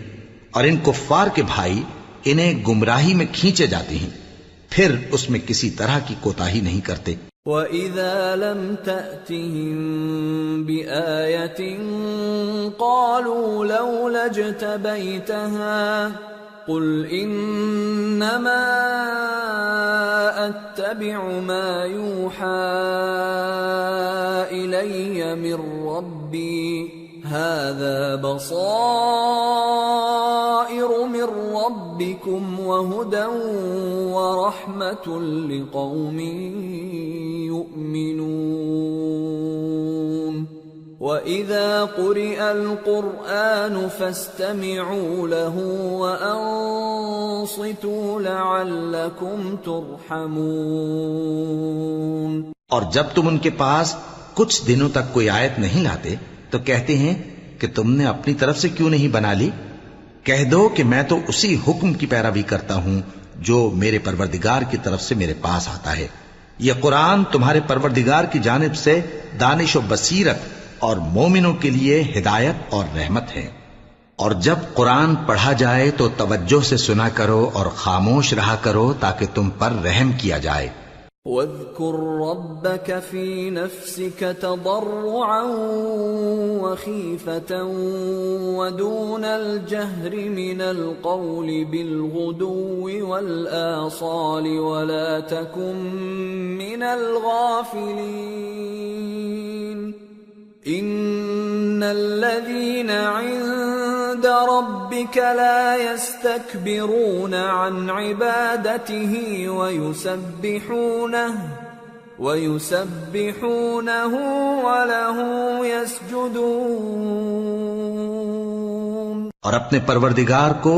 اور ان کفار کے بھائی انہیں گمراہی میں کھینچے جاتے ہیں، پھر اس میں کسی طرح کی کوتاہی نہیں کرتے۔ وَإِذَا لَمْ تَأْتِهِمْ بِآيَةٍ قَالُوا لَوْلَا اجْتَبَيْتَهَا قُلْ إِنَّمَا أَتَّبِعُ مَا يُوحَى إِلَيَّ مِنْ رَبِّي هَذَا بَصَائِرُ مِنْ رَبِّكُمْ وَهُدًى وَرَحْمَةٌ لِقَوْمٍ يُؤْمِنُونَ۔ وَإِذَا قُرِئَ الْقُرْآنُ فَاسْتَمِعُوا لَهُ وَأَنصِتُوا لَعَلَّكُمْ تُرْحَمُونَ۔ اور جب تم ان کے پاس کچھ دنوں تک کوئی آیت نہیں لاتے تو کہتے ہیں کہ تم نے اپنی طرف سے کیوں نہیں بنا لی؟ کہہ دو کہ میں تو اسی حکم کی پیروی کرتا ہوں جو میرے پروردگار کی طرف سے میرے پاس آتا ہے۔ یہ قرآن تمہارے پروردگار کی جانب سے دانش و بصیرت اور مومنوں کے لیے ہدایت اور رحمت ہے۔ اور جب قرآن پڑھا جائے تو توجہ سے سنا کرو اور خاموش رہا کرو تاکہ تم پر رحم کیا جائے۔ وَاذْكُرْ رَبَّكَ فِي نَفْسِكَ تَضَرُّعًا وَخِيفَةً وَدُونَ الْجَهْرِ مِنَ الْقَوْلِ بِالْغُدُوِّ وَالْآصَالِ وَلَا تَكُن مِّنَ الْغَافِلِينَ إِنَّ الَّذِينَ عِندَ رَبِّكَ لَا يَسْتَكْبِرُونَ عَنْ عِبَادَتِهِ وَيُسَبِّحُونَهُ وَلَهُ يَسْجُدُونَ۔ اور اپنے پروردگار کو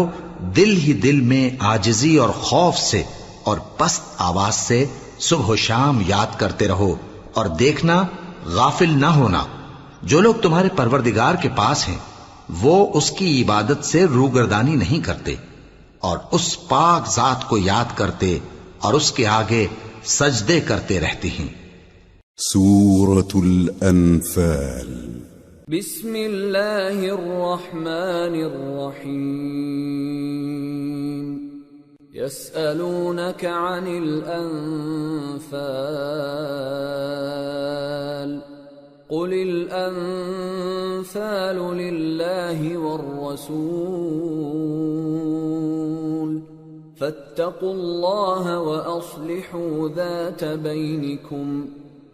دل ہی دل میں عاجزی اور خوف سے اور پست آواز سے صبح و شام یاد کرتے رہو، اور دیکھنا غافل نہ ہونا، جو لوگ تمہارے پروردگار کے پاس ہیں وہ اس کی عبادت سے روگردانی نہیں کرتے اور اس پاک ذات کو یاد کرتے اور اس کے آگے سجدے کرتے رہتے ہیں۔ سورة الأنفال۔ بسم اللہ الرحمن الرحیم۔ يسألونك عن الأنفال قل الأنفال لله والرسول فاتقوا الله وأصلحوا ذات بينكم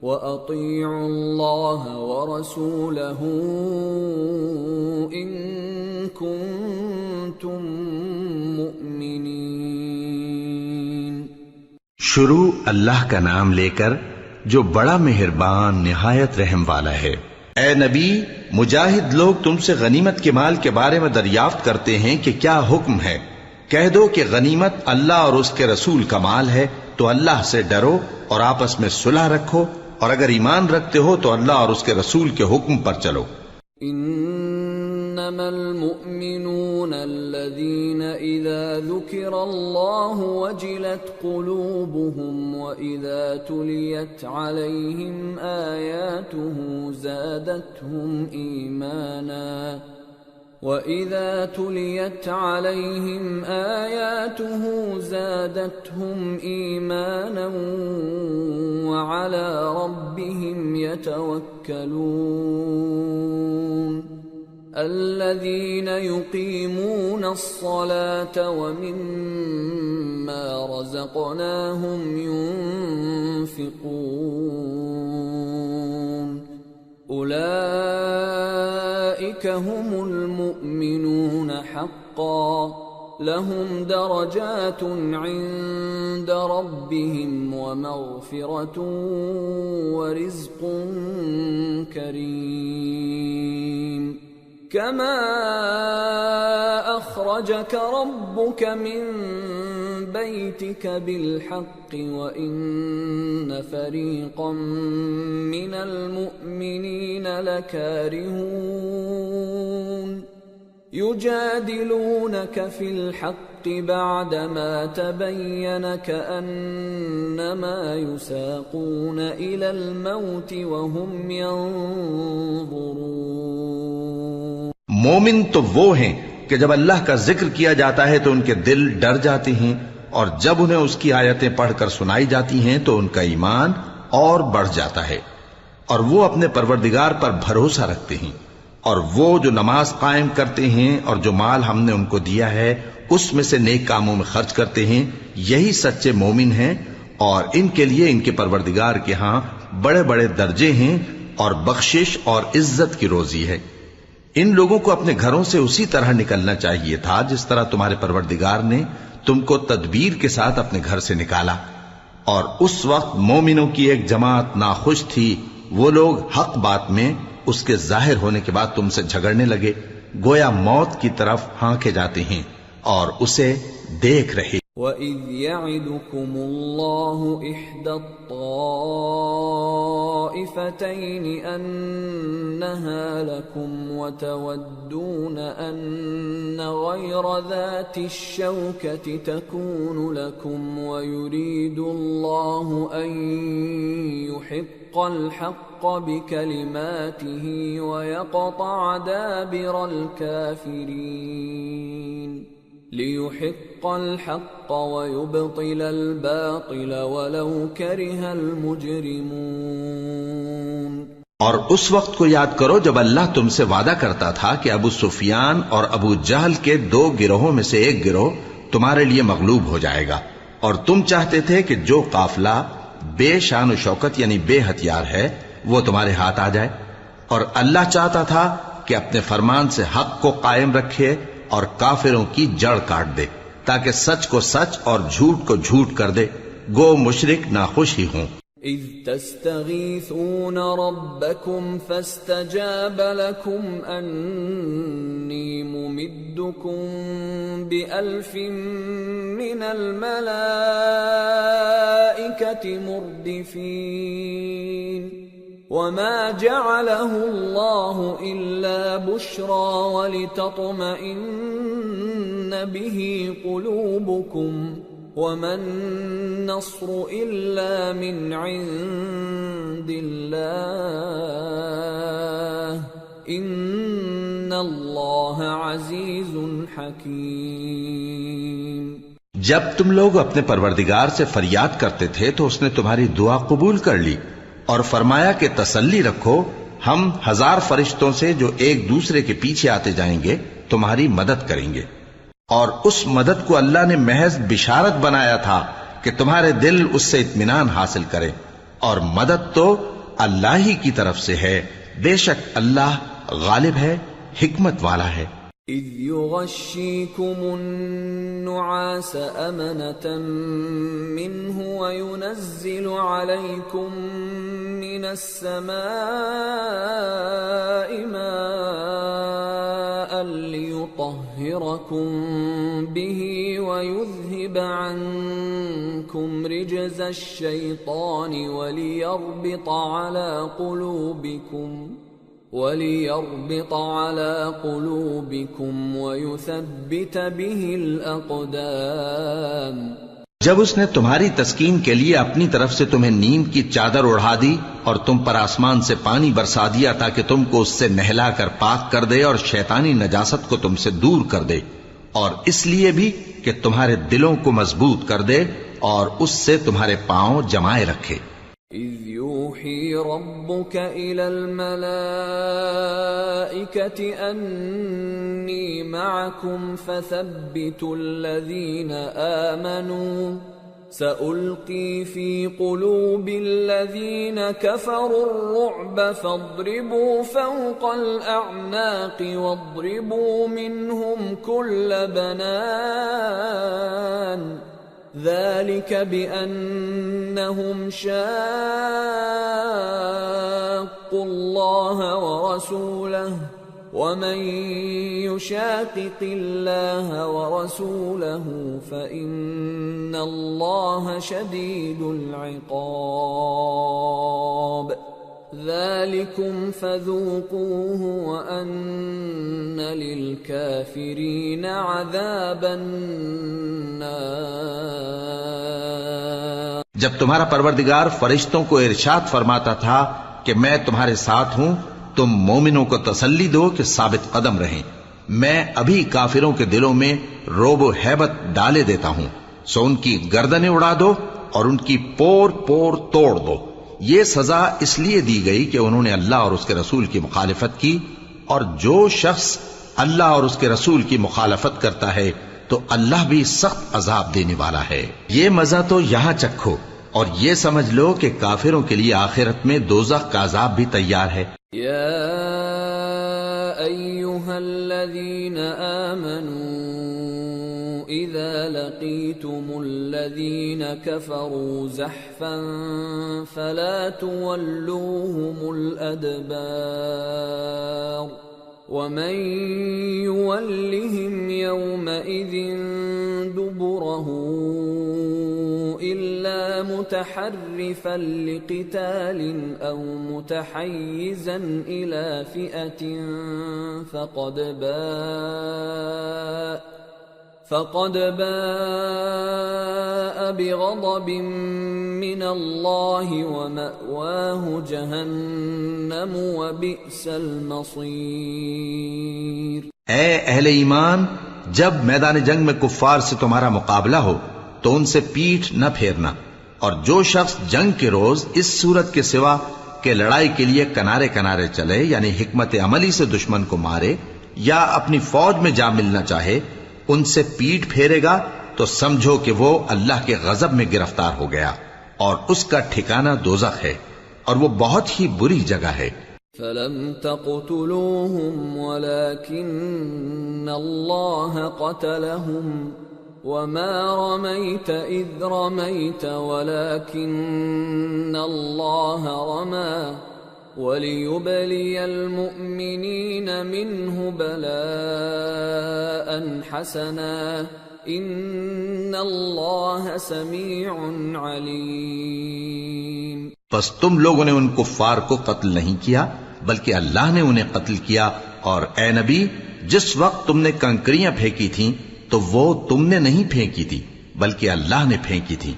وأطيعوا الله ورسوله إن كنتم مؤمنين۔ شروع اللہ کا نام لے کر جو بڑا مہربان نہایت رحم والا ہے۔ اے نبی، مجاہد لوگ تم سے غنیمت کے مال کے بارے میں دریافت کرتے ہیں کہ کیا حکم ہے۔ کہہ دو کہ غنیمت اللہ اور اس کے رسول کا مال ہے، تو اللہ سے ڈرو اور آپس میں صلح رکھو، اور اگر ایمان رکھتے ہو تو اللہ اور اس کے رسول کے حکم پر چلو۔ إنما المؤمنون الذين إذا ذكر الله وجلت قلوبهم وإذا تليت عليهم آياته زادتهم إيمانا وَإِذَا تُلِيَتْ عَلَيْهِمْ آيَاتُهُ زَادَتْهُمْ إِيمَانًا وَعَلَى رَبِّهِمْ يَتَوَكَّلُونَ الَّذِينَ يُقِيمُونَ الصَّلَاةَ وَمِمَّا رَزَقْنَاهُمْ يُنْفِقُونَ أولئك هم المؤمنون حقا لهم درجات عند ربهم ومغفرة ورزق كريم كما أخرجك ربك من بيتك بالحق وإن فريقا من المؤمنين لكارهون يجادلونك في الحق بعدما تبين كأنما يساقون إلى الموت وهم ينظرون. مومن تو وہ ہیں کہ جب اللہ کا ذکر کیا جاتا ہے تو ان کے دل ڈر جاتے ہیں، اور جب انہیں اس کی آیتیں پڑھ کر سنائی جاتی ہیں تو ان کا ایمان اور بڑھ جاتا ہے، اور وہ اپنے پروردگار پر بھروسہ رکھتے ہیں، اور وہ جو نماز قائم کرتے ہیں اور جو مال ہم نے ان کو دیا ہے اس میں سے نیک کاموں میں خرچ کرتے ہیں، یہی سچے مومن ہیں، اور ان کے لیے ان کے پروردگار کے ہاں بڑے بڑے درجے ہیں اور بخشش اور عزت کی روزی ہے. ان لوگوں کو اپنے گھروں سے اسی طرح نکلنا چاہیے تھا جس طرح تمہارے پروردگار نے تم کو تدبیر کے ساتھ اپنے گھر سے نکالا. اور اس وقت مومنوں کی ایک جماعت ناخوش تھی، وہ لوگ حق بات میں اس کے ظاہر ہونے کے بعد تم سے جھگڑنے لگے، گویا موت کی طرف ہانکے جاتے ہیں اور اسے دیکھ رہے. وَإِذْ يَعِدُكُمُ اللَّهُ إِحْدَى الطَّائِفَتَيْنِ أَنَّهَا لَكُمْ وَتَوَدُّونَ أَنَّ غَيْرَ ذَاتِ الشَّوْكَةِ تَكُونُ لَكُمْ وَيُرِيدُ اللَّهُ أَن يُحِقَّ الْحَقَّ بِكَلِمَاتِهِ وَيَقْطَعَ دَابِرَ الْكَافِرِينَ لِيُحِقَّ الْحَقَّ وَيُبْطِلَ الْبَاطِلَ وَلَوْ كَرِهَ الْمُجْرِمُونَ. اور اس وقت کو یاد کرو جب اللہ تم سے وعدہ کرتا تھا کہ ابو سفیان اور ابو جہل کے دو گروہوں میں سے ایک گروہ تمہارے لیے مغلوب ہو جائے گا، اور تم چاہتے تھے کہ جو قافلہ بے شان و شوکت یعنی بے ہتھیار ہے وہ تمہارے ہاتھ آ جائے، اور اللہ چاہتا تھا کہ اپنے فرمان سے حق کو قائم رکھے اور کافروں کی جڑ کاٹ دے تاکہ سچ کو سچ اور جھوٹ کو جھوٹ کر دے، گو مشرک ناخوش ہی ہوں. اذ تستغیثون ربکم فاستجاب لکم انی ممدکم بألف من الملائکة مردفین وما جعله الله إلا بشرى ولتطمئن به قلوبكم وما النصر إلا من عند الله إن الله عزيز حكيم. جب تم لوگ اپنے پروردگار سے فریاد کرتے تھے تو اس نے تمہاری دعا قبول کر لی اور فرمایا کہ تسلی رکھو، ہم 1000 فرشتوں سے جو ایک دوسرے کے پیچھے آتے جائیں گے تمہاری مدد کریں گے. اور اس مدد کو اللہ نے محض بشارت بنایا تھا کہ تمہارے دل اس سے اطمینان حاصل کرے، اور مدد تو اللہ ہی کی طرف سے ہے، بے شک اللہ غالب ہے، حکمت والا ہے. اذ يغشيكم النعاس أمنة منه وينزل عليكم من السماء ماء ليطهركم به ويذهب عنكم رجز الشيطان وليربط على قلوبكم وَلِيَرْبِطَ عَلَى قُلُوبِكُمْ وَيُثَبِّتَ بِهِ الْأَقْدَامَ۔ جب اس نے تمہاری تسکین کے لیے اپنی طرف سے تمہیں نیند کی چادر اڑھا دی اور تم پر آسمان سے پانی برسا دیا تاکہ تم کو اس سے نہلا کر پاک کر دے اور شیطانی نجاست کو تم سے دور کر دے، اور اس لیے بھی کہ تمہارے دلوں کو مضبوط کر دے اور اس سے تمہارے پاؤں جمائے رکھے۔ إِذْ يُوحِي رَبُّكَ إِلَى الْمَلَائِكَةِ أَنِّي مَعَكُمْ فَثَبِّتُوا الَّذِينَ آمَنُوا سَأُلْقِي فِي قُلُوبِ الَّذِينَ كَفَرُوا الرُّعْبَ فَاضْرِبُوا فَوْقَ الْأَعْنَاقِ وَاضْرِبُوا مِنْهُمْ كُلَّ بَنَانٍ ذَلِكَ بِأَنَّهُمْ شَاقُّوا اللَّهَ وَرَسُولَهُ وَمَن يُشَاقِقِ اللَّهَ وَرَسُولَهُ فَإِنَّ اللَّهَ شَدِيدُ الْعِقَابِ ذَلِكُمْ فَذُوقُوهُ وَأَنَّ لِلْكَافِرِينَ عَذَابَ النَّارِ۔ جب تمہارا پروردگار فرشتوں کو ارشاد فرماتا تھا کہ میں تمہارے ساتھ ہوں، تم مومنوں کو تسلی دو کہ ثابت قدم رہیں، میں ابھی کافروں کے دلوں میں رعب و ہیبت ڈالے دیتا ہوں، سو ان کی گردنیں اڑا دو اور ان کی پور پور توڑ دو۔ یہ سزا اس لیے دی گئی کہ انہوں نے اللہ اور اس کے رسول کی مخالفت کی، اور جو شخص اللہ اور اس کے رسول کی مخالفت کرتا ہے تو اللہ بھی سخت عذاب دینے والا ہے۔ یہ مزہ تو یہاں چکھو اور یہ سمجھ لو کہ کافروں کے لیے آخرت میں دوزخ کا عذاب بھی تیار ہے۔ یا ایھا الذین آمنوا اذا لقیتم الذین کفروا زحفا فلا تولوهم الادبار ومن يولهم يومئذ دبره إلا متحرفا لقتال أو متحيزا إلى فئة فقد باء بغضب من الله ومأواه جهنم وبئس المصير۔ اے اہل ایمان، جب میدان جنگ میں کفار سے تمہارا مقابلہ ہو تو ان سے پیٹھ نہ پھیرنا، اور جو شخص جنگ کے روز اس صورت کے سوا کہ لڑائی کے لیے کنارے کنارے چلے، یعنی حکمت عملی سے دشمن کو مارے یا اپنی فوج میں جا ملنا چاہے، ان سے پیٹ پھیرے گا تو سمجھو کہ وہ اللہ کے غضب میں گرفتار ہو گیا، اور اس کا ٹھکانہ دوزخ ہے، اور وہ بہت ہی بری جگہ ہے۔ فَلَمْ تَقْتُلُوهُمْ وَلَكِنَّ اللَّهَ قَتَلَهُمْ وَمَا رَمَيْتَ إِذْ رَمَيْتَ وَلَكِنَّ اللَّهَ رَمَى وَلِيُبْلِيَ الْمُؤْمِنِينَ مِنْهُ بَلَاءً حَسَنًا إِنَّ اللَّهَ سَمِيعٌ عَلِيمٌ۔ پس تم لوگوں نے ان کفار کو قتل نہیں کیا بلکہ اللہ نے انہیں قتل کیا، اور اے نبی، جس وقت تم نے کنکریاں پھینکی تھیں تو وہ تم نے نہیں پھینکی تھی بلکہ اللہ نے پھینکی تھی۔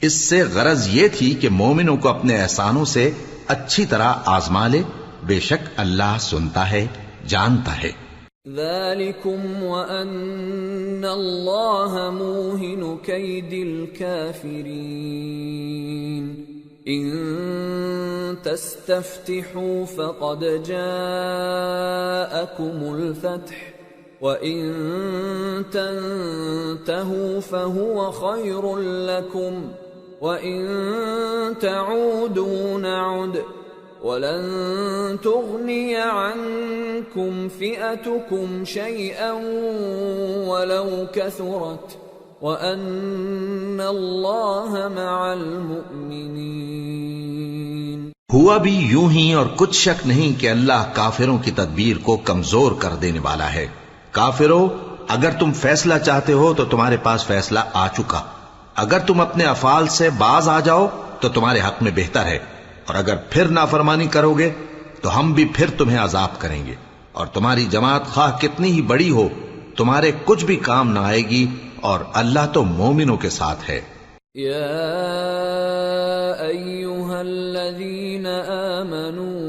اس سے غرض یہ تھی کہ مومنوں کو اپنے احسانوں سے اچھی طرح آزما لے، بے شک اللہ سنتا ہے، جانتا ہے۔ ذَلِكُمْ وَأَنَّ اللَّهَ مُوهِنُ كَيْدِ الْكَافِرِينَ۔ إِن تَسْتَفْتِحُوا فَقَدْ جَاءَكُمُ الْفَتْحُ وَإِن تَنْتَهُوا فَهُوَ خَيْرٌ لَكُمْ وَإِن تَعُودُوا نَعُدْ وَلَن تُغْنِيَ عَنكُمْ فِئَتُكُمْ شَيْئًا وَلَوْ كَثُرَتْ وَأَنَّ اللَّهَ مَعَ الْمُؤْمِنِينَ۔ ہوا بھی یوں ہی، اور کچھ شک نہیں کہ اللہ کافروں کی تدبیر کو کمزور کر دینے والا ہے۔ کافروں، اگر تم فیصلہ چاہتے ہو تو تمہارے پاس فیصلہ آ چکا، اگر تم اپنے افعال سے باز آ جاؤ تو تمہارے حق میں بہتر ہے، اور اگر پھر نافرمانی کرو گے تو ہم بھی پھر تمہیں عذاب کریں گے، اور تمہاری جماعت خواہ کتنی ہی بڑی ہو تمہارے کچھ بھی کام نہ آئے گی، اور اللہ تو مومنوں کے ساتھ ہے۔ یا ایھا الذین آمنوا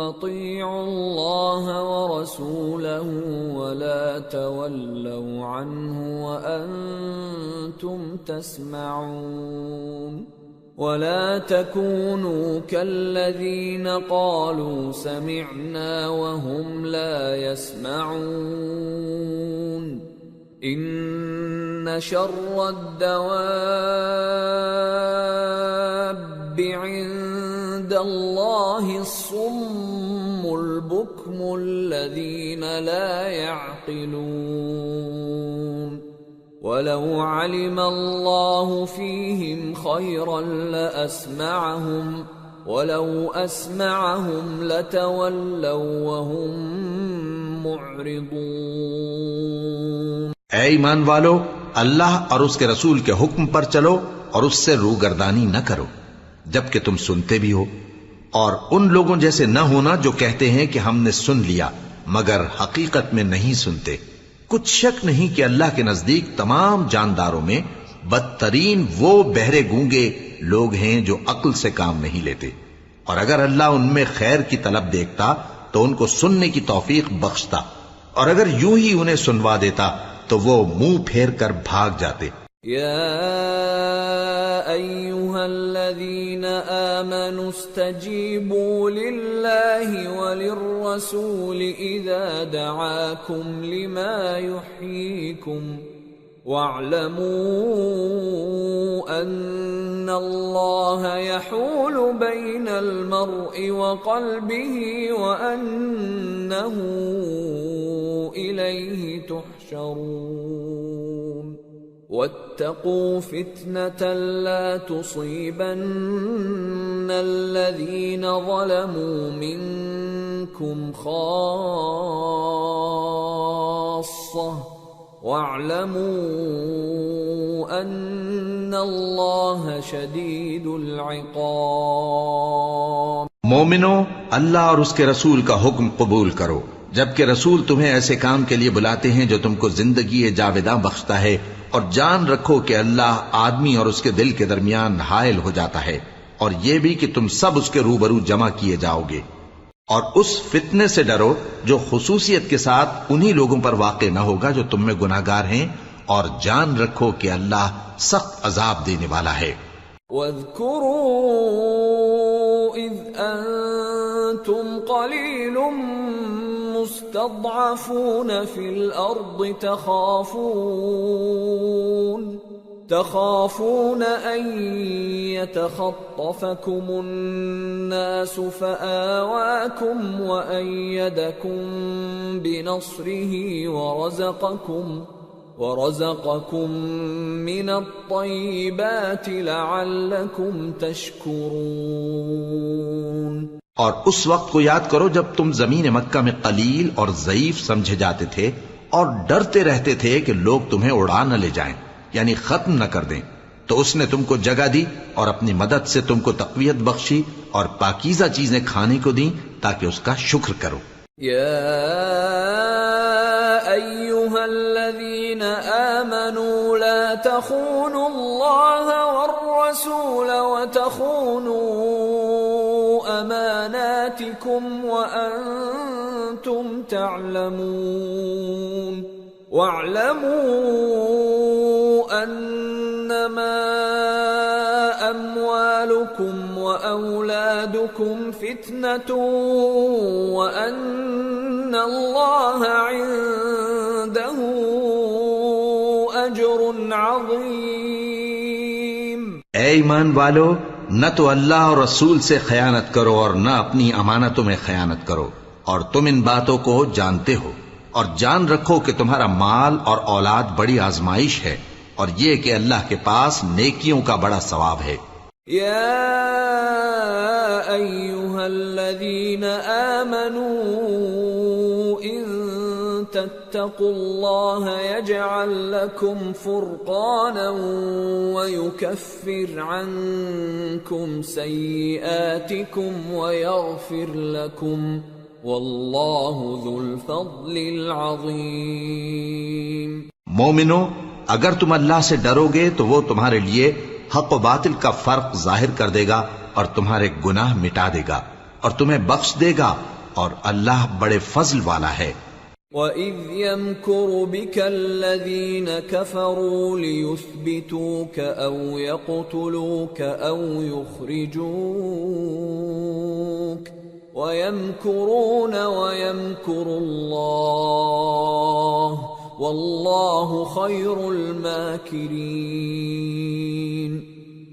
اطیعوا اللہ ورسولہ ولا تولوا عنہ وانتم تسمعون ولا تكونوا كالذين قالوا سمعنا وهم لا يسمعون ان شر الدواب عند الله الصم البكم الذين لا يعقلون وَلَوْ عَلِمَ اللَّهُ فِيهِمْ خَيْرًا لَأَسْمَعَهُمْ وَلَوْ أَسْمَعَهُمْ لَتَوَلَّوْا وَهُمْ مُعْرِضُونَ۔ اے ایمان والو، اللہ اور اس کے رسول کے حکم پر چلو اور اس سے روگردانی نہ کرو جبکہ تم سنتے بھی ہو، اور ان لوگوں جیسے نہ ہونا جو کہتے ہیں کہ ہم نے سن لیا مگر حقیقت میں نہیں سنتے۔ کچھ شک نہیں کہ اللہ کے نزدیک تمام جانداروں میں بدترین وہ بہرے گونگے لوگ ہیں جو عقل سے کام نہیں لیتے، اور اگر اللہ ان میں خیر کی طلب دیکھتا تو ان کو سننے کی توفیق بخشتا، اور اگر یوں ہی انہیں سنوا دیتا تو وہ منہ پھیر کر بھاگ جاتے۔ یا ایھا الذین آمنوا استجیبوا للہ وللرسول اذا دعاکم لما یحییکم واعلموا ان اللہ یحول بین المرء وقلبہ وانہ الیہ تحشرون واتقوا فتنة لا تصيبن الذين ظلموا منكم خاصة واعلموا أن الله شديد العقاب۔ مومنو، اللہ اور اس کے رسول کا حکم قبول کرو جبکہ رسول تمہیں ایسے کام کے لیے بلاتے ہیں جو تم کو زندگی جاوداں بخشتا ہے، اور جان رکھو کہ اللہ آدمی اور اس کے دل کے درمیان حائل ہو جاتا ہے، اور یہ بھی کہ تم سب اس کے روبرو جمع کیے جاؤ گے، اور اس فتنے سے ڈرو جو خصوصیت کے ساتھ انہی لوگوں پر واقع نہ ہوگا جو تم میں گناہگار ہیں، اور جان رکھو کہ اللہ سخت عذاب دینے والا ہے۔ وَاذْكُرُوا إِذْ أَنْتُمْ قَلِيلٌ مستضعفون في الأرض تخافون أن يتخطفكم الناس فآواكم وأيدكم بنصره ورزقكم من الطيبات لعلكم تشكرون۔ اور اس وقت کو یاد کرو جب تم زمین مکہ میں قلیل اور ضعیف سمجھے جاتے تھے اور ڈرتے رہتے تھے کہ لوگ تمہیں اڑا نہ لے جائیں، یعنی ختم نہ کر دیں، تو اس نے تم کو جگہ دی اور اپنی مدد سے تم کو تقویت بخشی اور پاکیزہ چیزیں کھانے کو دیں تاکہ اس کا شکر کرو۔ یا ایھا الذین آمنوا لا تخونوا اللہ والرسول وتخونوا اماناتکم وانتم تعلمون واعلموا انما اموالکم واولادکم فتنة وان اللہ عنده اجر عظیم۔ اے ایمان والو، نہ تو اللہ اور رسول سے خیانت کرو اور نہ اپنی امانتوں میں خیانت کرو، اور تم ان باتوں کو جانتے ہو، اور جان رکھو کہ تمہارا مال اور اولاد بڑی آزمائش ہے، اور یہ کہ اللہ کے پاس نیکیوں کا بڑا ثواب ہے۔ یا ایھا الذین آمنوا ان تتقوا الله يجعل لكم فرقانا ويكفر عنكم سيئاتكم ويغفر لكم والله ذو الفضل العظيم۔ مومنو، اگر تم اللہ سے ڈرو گے تو وہ تمہارے لیے حق و باطل کا فرق ظاہر کر دے گا اور تمہارے گناہ مٹا دے گا اور تمہیں بخش دے گا، اور اللہ بڑے فضل والا ہے۔ وَإِذْ يَمْكُرُ بِكَ الَّذِينَ كَفَرُوا لِيُثْبِتُوكَ أَوْ يَقْتُلُوكَ أَوْ يُخْرِجُوكَ وَيَمْكُرُونَ وَيَمْكُرُ اللَّهُ وَاللَّهُ خَيْرُ الْمَاكِرِينَ۔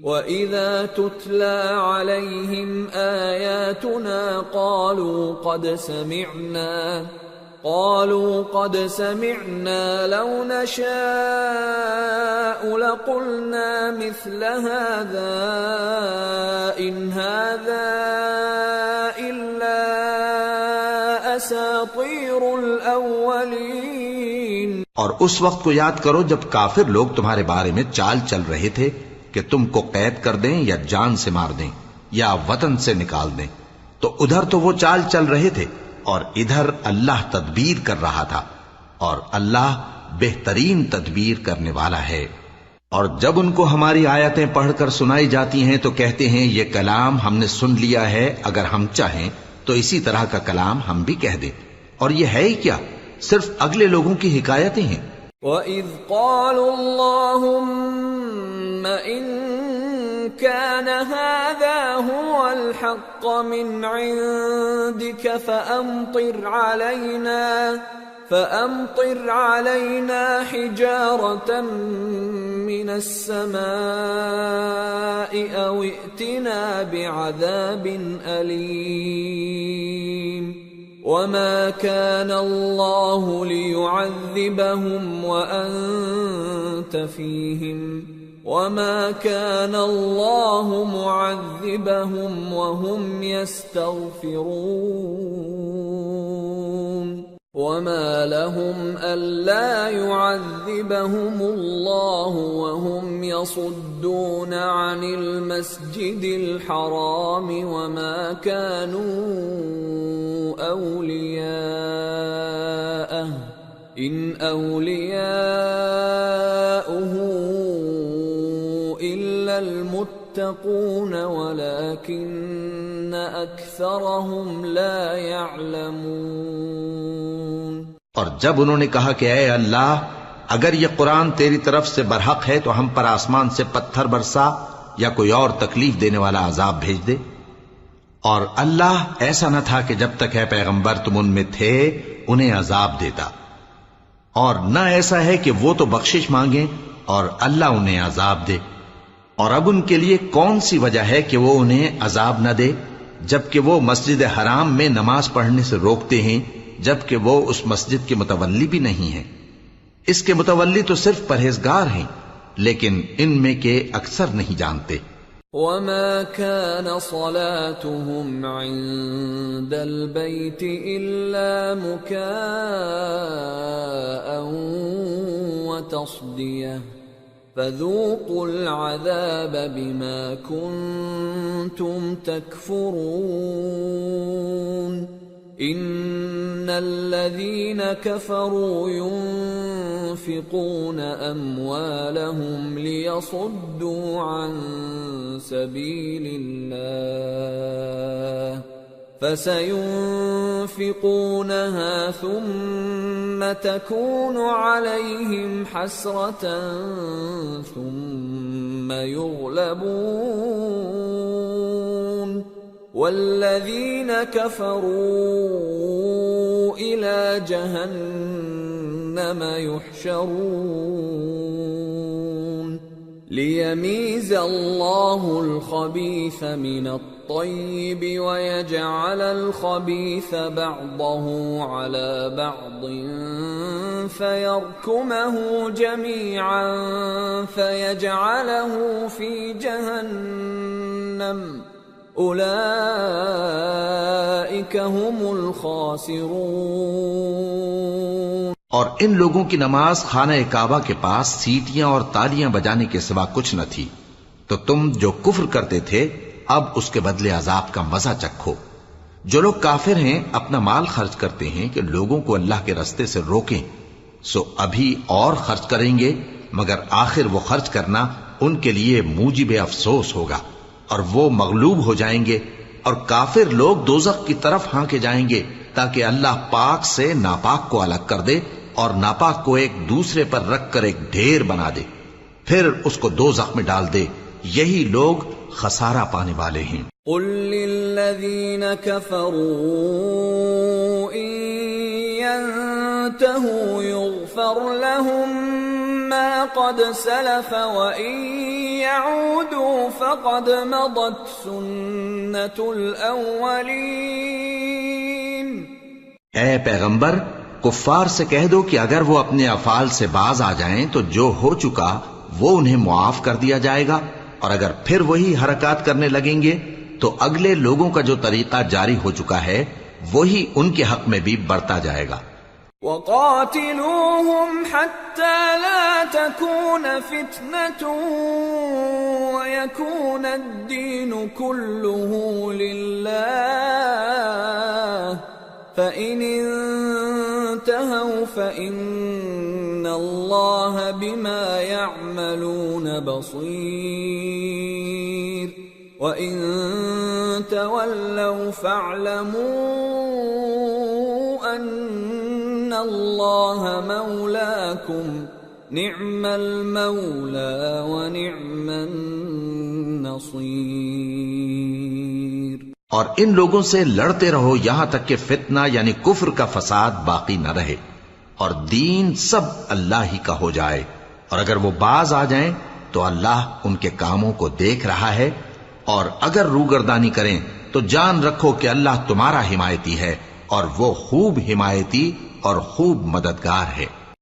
وَإِذَا تُتْلَى عَلَيْهِمْ آيَاتُنَا قالوا قد سمعنا لو نشاء لقلنا مثل هذا إن هذا إلا أساطير الأولين۔ اور اس وقت کو یاد کرو جب کافر لوگ تمہارے بارے میں چال چل رہے تھے کہ تم کو قید کر دیں یا جان سے مار دیں یا وطن سے نکال دیں، تو ادھر تو وہ چال چل رہے تھے اور ادھر اللہ تدبیر کر رہا تھا، اور اللہ بہترین تدبیر کرنے والا ہے۔ اور جب ان کو ہماری آیتیں پڑھ کر سنائی جاتی ہیں تو کہتے ہیں یہ کلام ہم نے سن لیا ہے، اگر ہم چاہیں تو اسی طرح کا کلام ہم بھی کہہ دیں، اور یہ ہے ہی کیا، صرف اگلے لوگوں کی حکایتیں ہیں۔ وَإِذْ قَالُوا اللَّهُمَّ إِن كَانَ هَذَا هُوَ الْحَقَّ مِنْ عِندِكَ فَأَمْطِرْ عَلَيْنَا حِجَارَةً مِّنَ السَّمَاءِ أَوْ ائْتِنَا بِعَذَابٍ أَلِيمٍ۔ وَمَا كَانَ اللَّهُ لِيُعَذِّبَهُمْ وَأَنْتَ فِيهِمْ وَمَا كَانَ اللَّهُ مُعَذِّبَهُمْ وَهُمْ يَسْتَغْفِرُونَ۔ وَمَا لَهُمْ أَلَّا يُعَذِّبَهُمُ اللَّهُ وَهُمْ يَصُدُّونَ عَنِ الْمَسْجِدِ الْحَرَامِ وَمَا كَانُوا أَوْلِيَاءَهُ إِنْ أَوْلِيَاؤُهُ إِلَّا الْمُتَّقُونَ وَلَكِنَّ أَكْثَرَهُمْ لَا يَعْلَمُونَ۔ اور جب انہوں نے کہا کہ اے اللہ، اگر یہ قرآن تیری طرف سے برحق ہے تو ہم پر آسمان سے پتھر برسا یا کوئی اور تکلیف دینے والا عذاب بھیج دے، اور اللہ ایسا نہ تھا کہ جب تک ہے پیغمبر تم ان میں تھے انہیں عذاب دیتا، اور نہ ایسا ہے کہ وہ تو بخشش مانگیں اور اللہ انہیں عذاب دے۔ اور اب ان کے لیے کون سی وجہ ہے کہ وہ انہیں عذاب نہ دے، جبکہ وہ مسجد حرام میں نماز پڑھنے سے روکتے ہیں، جبکہ وہ اس مسجد کے متولی بھی نہیں ہیں۔ اس کے متولی تو صرف پرہیزگار ہیں، لیکن ان میں کے اکثر نہیں جانتے۔ وَمَا كَانَ صَلَاتُهُمْ عِندَ الْبَيْتِ إِلَّا مُكَاءً وَتَصْدِيَةً فَذُوقُوا الْعَذَابَ بِمَا كُنتُمْ تَكْفُرُونَ۔ إِنَّ الَّذِينَ كَفَرُوا يُنْفِقُونَ أَمْوَالَهُمْ لِيَصُدُّوا عَنْ سَبِيلِ اللَّهِ فَسَيُنْفِقُونَهَا ثُمَّ تَكُونُ عَلَيْهِمْ حَسْرَةً ثُمَّ يُغْلَبُونَ وَالَّذِينَ كَفَرُوا إِلَى جَهَنَّمَ يُحْشَرُونَ لِيَمِيزَ اللَّهُ الْخَبِيثَ مِنَ الطَّيِّبِ وَيَجْعَلَ الْخَبِيثَ بَعْضَهُ عَلَى بَعْضٍ فَيَرْكُمَهُ جَمِيعًا فَيَجْعَلَهُ فِي جَهَنَّمَ أُولَئِكَ هُمُ الْخَاسِرُونَ۔ اور ان لوگوں کی نماز خانہ کعبہ کے پاس سیٹیاں اور تالیاں بجانے کے سوا کچھ نہ تھی، تو تم جو کفر کرتے تھے اب اس کے بدلے عذاب کا مزہ چکھو۔ جو لوگ کافر ہیں اپنا مال خرچ کرتے ہیں کہ لوگوں کو اللہ کے رستے سے روکیں، سو ابھی اور خرچ کریں گے، مگر آخر وہ خرچ کرنا ان کے لیے موجب افسوس ہوگا اور وہ مغلوب ہو جائیں گے، اور کافر لوگ دوزخ کی طرف ہانکے جائیں گے تاکہ اللہ پاک سے ناپاک کو الگ کر دے اور ناپاک کو ایک دوسرے پر رکھ کر ایک ڈھیر بنا دے، پھر اس کو دوزخ میں ڈال دے۔ یہی لوگ خسارہ پانے والے ہیں۔ قل للذین کفروا ان ينتهوا يغفر لهم ما قد سلف وان يعودوا فقد مضت سنة الاولین۔ اے پیغمبر، کفار سے کہہ دو کہ اگر وہ اپنے افعال سے باز آ جائیں تو جو ہو چکا وہ انہیں معاف کر دیا جائے گا، اور اگر پھر وہی حرکات کرنے لگیں گے تو اگلے لوگوں کا جو طریقہ جاری ہو چکا ہے وہی ان کے حق میں بھی برتا جائے گا۔ وَقَاتِلُوهُمْ حَتَّى لَا تَكُونَ فِتْنَةٌ وَيَكُونَ الدِّينُ كُلُّهُ لِلَّهِ فَإِنِ انْتَهَوْا فَإِنَّ اللَّهَ بِمَا يَعْمَلُونَ بَصِيرٌ وَإِن تَوَلَّوْا فَاعْلَمُوا أَنَّ اللَّهَ مَوْلَاكُمْ نِعْمَ الْمَوْلَى وَنِعْمَ النَّصِيرُ۔ اور ان لوگوں سے لڑتے رہو یہاں تک کہ فتنہ یعنی کفر کا فساد باقی نہ رہے، اور دین سب اللہ ہی کا ہو جائے، اور اگر وہ باز آ جائیں تو اللہ ان کے کاموں کو دیکھ رہا ہے، اور اگر روگردانی کریں تو جان رکھو کہ اللہ تمہارا حمایتی ہے، اور وہ خوب حمایتی اور خوب مددگار ہے۔